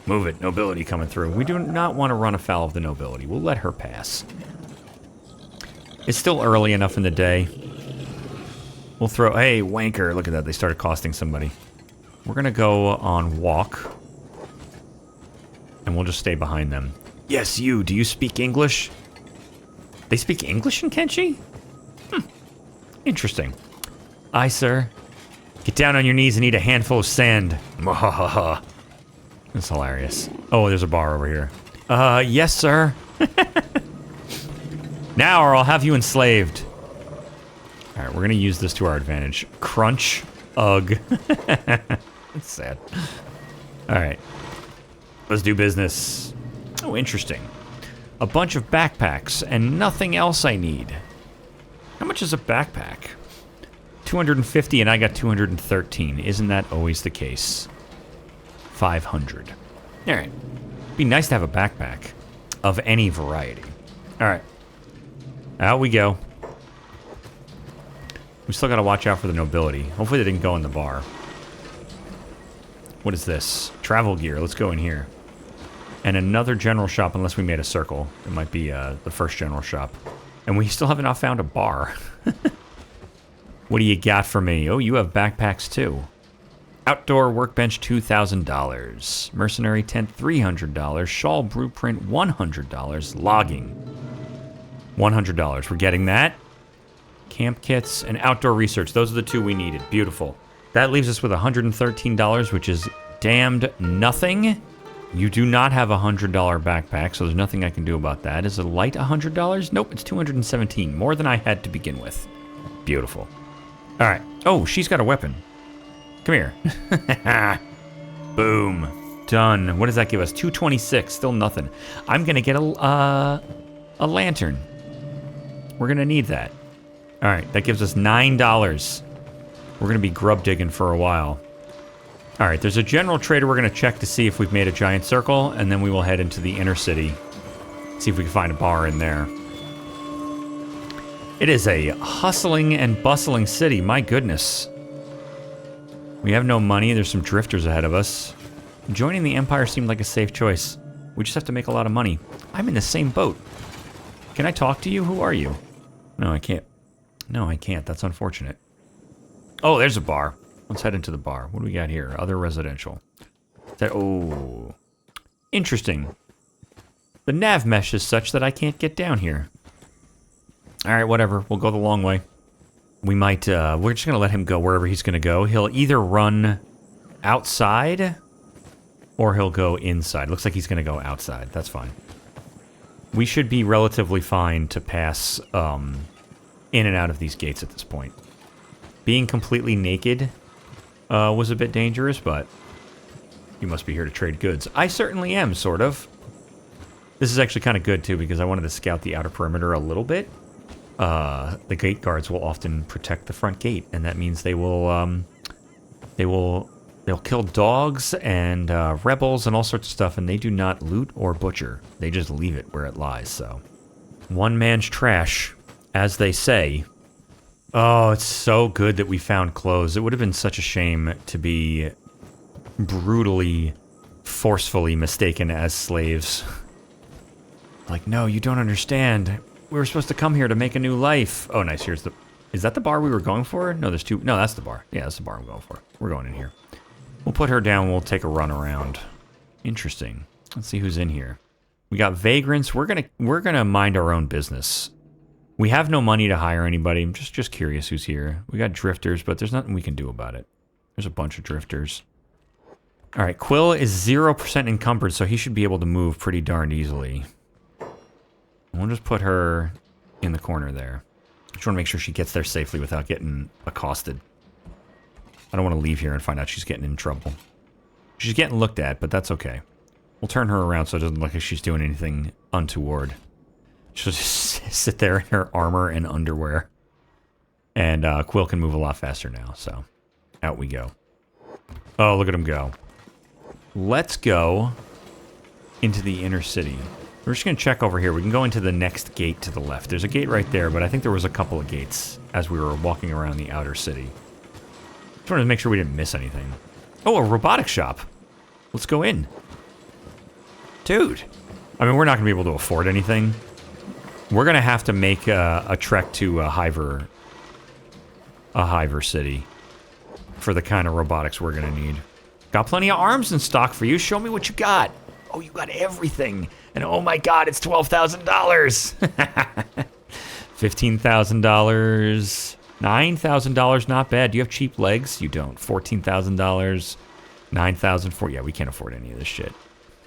Move it. Nobility coming through. We do not want to run afoul of the nobility. We'll let her pass. It's still early enough in the day. We'll throw... Hey, wanker. Look at that. They started costing somebody. We're going to go on walk. And we'll just stay behind them. Yes, you. Do you speak English? They speak English in Kenshi? Interesting. Aye, sir. Get down on your knees and eat a handful of sand. Mwahaha. That's hilarious. Oh, there's a bar over here. Yes, sir. Now or I'll have you enslaved. Alright, we're gonna use this to our advantage. Crunch. Ugh. That's sad. Alright. Let's do business. Oh, interesting. A bunch of backpacks and nothing else I need. How much is a backpack? 250 and I got 213. Isn't that always the case? 500. Alright. Be nice to have a backpack. Of any variety. Alright. Out we go. We still gotta watch out for the nobility. Hopefully they didn't go in the bar. What is this? Travel gear. Let's go in here. And another general shop, unless we made a circle. It might be the first general shop. And we still have not found a bar. What do you got for me? Oh, you have backpacks too. Outdoor workbench, $2,000. Mercenary tent, $300. Shawl blueprint, $100. Logging, $100. We're getting that. Camp kits and outdoor research. Those are the 2 we needed. Beautiful. That leaves us with $113, which is damned nothing. You do not have a $100 backpack, so there's nothing I can do about that. Is it light $100? Nope, it's 217. More than I had to begin with. Beautiful. All right. Oh, she's got a weapon. Come here. Boom. Done. What does that give us? 226. Still nothing. I'm going to get a lantern. We're going to need that. All right. That gives us $9. We're going to be grub digging for a while. All right, there's a general trader we're going to check to see if we've made a giant circle, and then we will head into the inner city. See if we can find a bar in there. It is a hustling and bustling city, my goodness. We have no money, there's some drifters ahead of us. Joining the Empire seemed like a safe choice. We just have to make a lot of money. I'm in the same boat. Can I talk to you? Who are you? No, I can't. No, I can't. That's unfortunate. Oh, there's a bar. Let's head into the bar. What do we got here? Other residential. Oh. Interesting. The nav mesh is such that I can't get down here. Alright, whatever. We'll go the long way. We might, we're just going to let him go wherever he's going to go. He'll either run outside or he'll go inside. Looks like he's going to go outside. That's fine. We should be relatively fine to pass in and out of these gates at this point. Being completely naked was a bit dangerous, but you must be here to trade goods. I certainly am, sort of. This is actually kind of good, too, because I wanted to scout the outer perimeter a little bit. The gate guards will often protect the front gate, and that means they'll kill dogs and rebels and all sorts of stuff, and they do not loot or butcher. They just leave it where it lies, so. One man's trash, as they say. Oh, it's so good that we found clothes. It would have been such a shame to be brutally, forcefully mistaken as slaves. Like, no, you don't understand. We were supposed to come here to make a new life. Oh, nice. Here's the... Is that the bar we were going for? No, there's two... No, that's the bar. Yeah, that's the bar I'm going for. We're going in here. We'll put her down. We'll take a run around. Interesting. Let's see who's in here. We got vagrants. We're gonna mind our own business. We have no money to hire anybody. I'm just curious who's here. We got drifters, but there's nothing we can do about it. There's a bunch of drifters. All right, Quill is 0% encumbered, so he should be able to move pretty darn easily. We'll just put her in the corner there. Just want to make sure she gets there safely without getting accosted. I don't want to leave here and find out she's getting in trouble. She's getting looked at, but that's okay. We'll turn her around so it doesn't look like she's doing anything untoward. She'll just sit there in her armor and underwear. And Quill can move a lot faster now, so out we go. Oh, look at him go. Let's go into the inner city. We're just going to check over here. We can go into the next gate to the left. There's a gate right there, but I think there was a couple of gates as we were walking around the outer city. Just wanted to make sure we didn't miss anything. Oh, a robotic shop. Let's go in. Dude. I mean, we're not going to be able to afford anything. We're going to have to make a trek to Hiver City for the kind of robotics we're going to need. Got plenty of arms in stock for you. Show me what you got. Oh, you got everything. And oh my god, it's $12,000. $15,000. $9,000, not bad. Do you have cheap legs? You don't. $14,000. $9,000 for... Yeah, we can't afford any of this shit.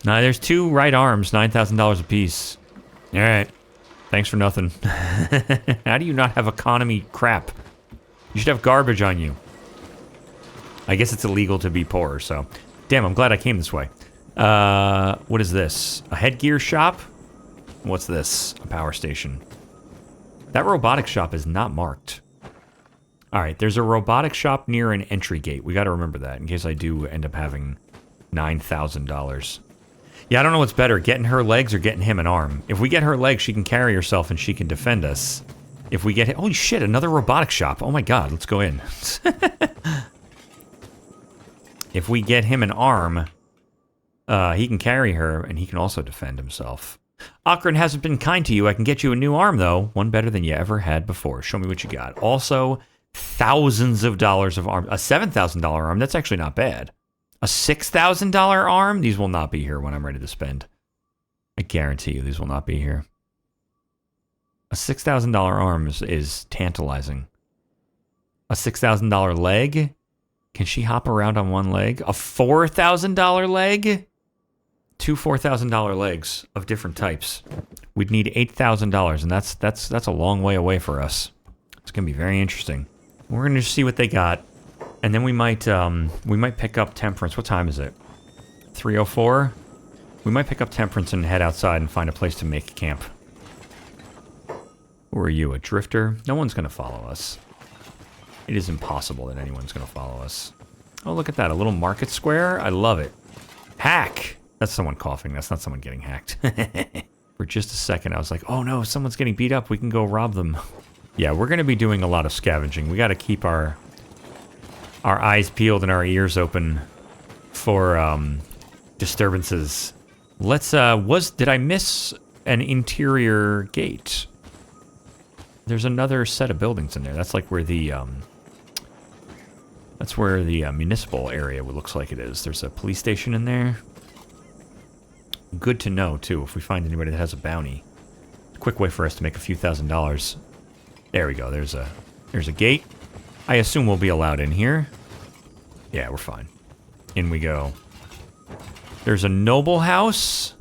Nah, there's two right arms, $9,000 a piece. All right. Thanks for nothing. How do you not have economy crap? You should have garbage on you. I guess it's illegal to be poor, so... Damn, I'm glad I came this way. What is this? A headgear shop? What's this? A power station. That robotic shop is not marked. Alright, there's a robotic shop near an entry gate. We gotta remember that, in case I do end up having $9,000. Yeah, I don't know what's better, getting her legs or getting him an arm. If we get her legs, she can carry herself and she can defend us. If we get... Holy shit, another robotic shop. Oh my god, let's go in. If we get him an arm... he can carry her, and he can also defend himself. Akron hasn't been kind to you. I can get you a new arm, though. One better than you ever had before. Show me what you got. Also, thousands of dollars of arm. A $7,000 arm, that's actually not bad. A $6,000 arm? These will not be here when I'm ready to spend. I guarantee you these will not be here. A $6,000 arm is tantalizing. A $6,000 leg? Can she hop around on one leg? A $4,000 leg? Two $4,000 legs of different types. We'd need $8,000, and that's a long way away for us. It's gonna be very interesting. We're gonna just see what they got, and then we might pick up Temperance. What time is it? 3:04. We might pick up Temperance and head outside and find a place to make camp. Who are you, a drifter? No one's gonna follow us. It is impossible that anyone's gonna follow us. Oh, look at that, a little market square. I love it. Hack. That's someone coughing. That's not someone getting hacked. For just a second, I was like, oh no, someone's getting beat up. We can go rob them. Yeah, we're going to be doing a lot of scavenging. We got to keep our eyes peeled and our ears open for disturbances. Let's, did I miss an interior gate? There's another set of buildings in there. That's like where the, municipal area looks like it is. There's a police station in there. Good to know, too, if we find anybody that has a bounty. Quick way for us to make a few $1,000s. There we go. There's a gate. I assume we'll be allowed in here. Yeah, we're fine. In we go. There's a noble house,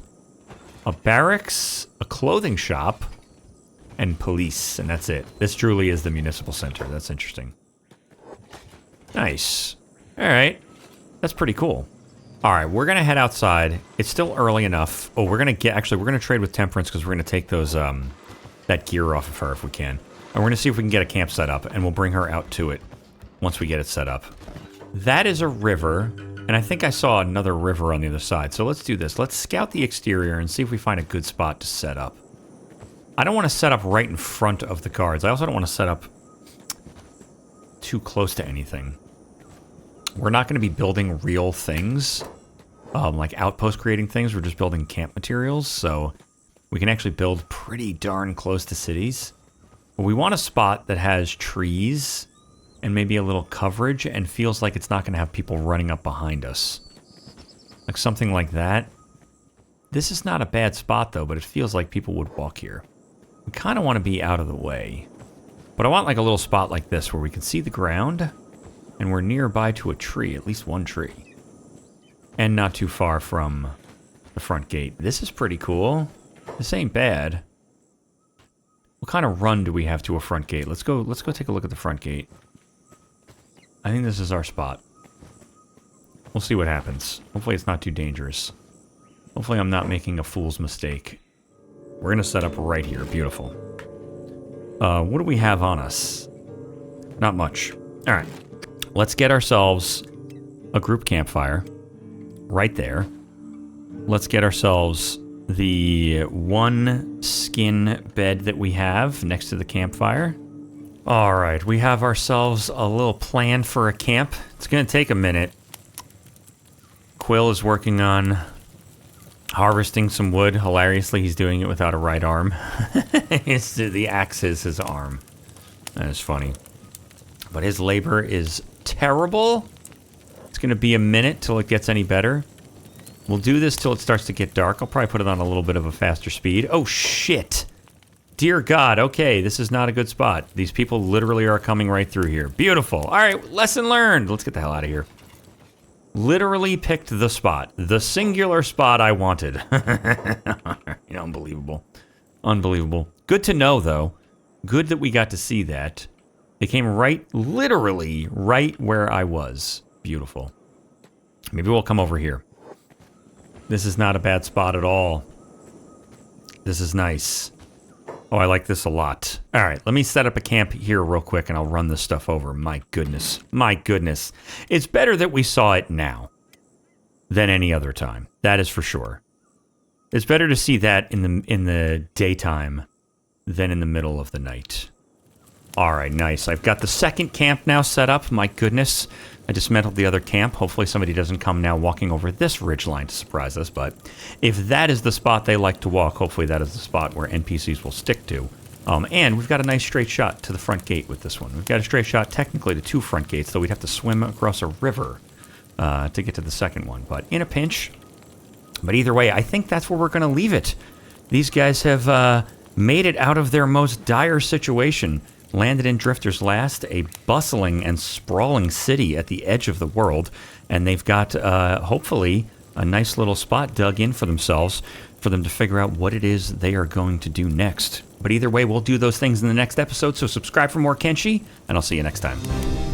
a barracks, a clothing shop, and police, and that's it. This truly is the municipal center. That's interesting. Nice. All right. That's pretty cool. All right, we're going to head outside. It's still early enough. Oh, we're going to actually, we're going to trade with Temperance because we're going to take those, that gear off of her if we can. And we're going to see if we can get a camp set up, and we'll bring her out to it once we get it set up. That is a river, and I think I saw another river on the other side. So let's do this. Let's scout the exterior and see if we find a good spot to set up. I don't want to set up right in front of the cards. I also don't want to set up too close to anything. We're not going to be building real things, like outpost creating things. We're just building camp materials, so we can actually build pretty darn close to cities. But we want a spot that has trees and maybe a little coverage and feels like it's not going to have people running up behind us. Like something like that. This is not a bad spot, though, but it feels like people would walk here. We kind of want to be out of the way. But I want like a little spot like this where we can see the ground and we're nearby to a tree, at least one tree. And not too far from the front gate. This is pretty cool. This ain't bad. What kind of run do we have to a front gate? Let's go take a look at the front gate. I think this is our spot. We'll see what happens. Hopefully it's not too dangerous. Hopefully I'm not making a fool's mistake. We're going to set up right here. Beautiful. What do we have on us? Not much. All right. Let's get ourselves a group campfire. Right there. Let's get ourselves the one skin bed that we have next to the campfire. All right. We have ourselves a little plan for a camp. It's going to take a minute. Quill is working on harvesting some wood. Hilariously, he's doing it without a right arm. The axe is his arm. That is funny. But his labor is terrible. It's going to be a minute till it gets any better. We'll do this till it starts to get dark. I'll probably put it on a little bit of a faster speed. Oh, shit. Dear God. Okay, this is not a good spot. These people literally are coming right through here. Beautiful. All right, lesson learned. Let's get the hell out of here. Literally picked the spot. The singular spot I wanted. Unbelievable. Unbelievable. Good to know, though. Good that we got to see that. They came right, literally, right where I was. Beautiful. Maybe we'll come over here. This is not a bad spot at all. This is nice. Oh, I like this a lot. All right, let me set up a camp here real quick and I'll run this stuff over. My goodness. My goodness. It's better that we saw it now than any other time. That is for sure. It's better to see that in the daytime than in the middle of the night. All right, nice. I've got the second camp now set up. My goodness. I dismantled the other camp. Hopefully somebody doesn't come now walking over this ridgeline to surprise us. But if that is the spot they like to walk, hopefully that is the spot where NPCs will stick to. And we've got a nice straight shot to the front gate with this one. We've got a straight shot technically to two front gates, though we'd have to swim across a river to get to the second one. But in a pinch. But either way, I think that's where we're going to leave it. These guys have made it out of their most dire situation. Landed in Drifter's Last, a bustling and sprawling city at the edge of the world, and they've got, hopefully, a nice little spot dug in for themselves for them to figure out what it is they are going to do next. But either way, we'll do those things in the next episode, so subscribe for more Kenshi, and I'll see you next time.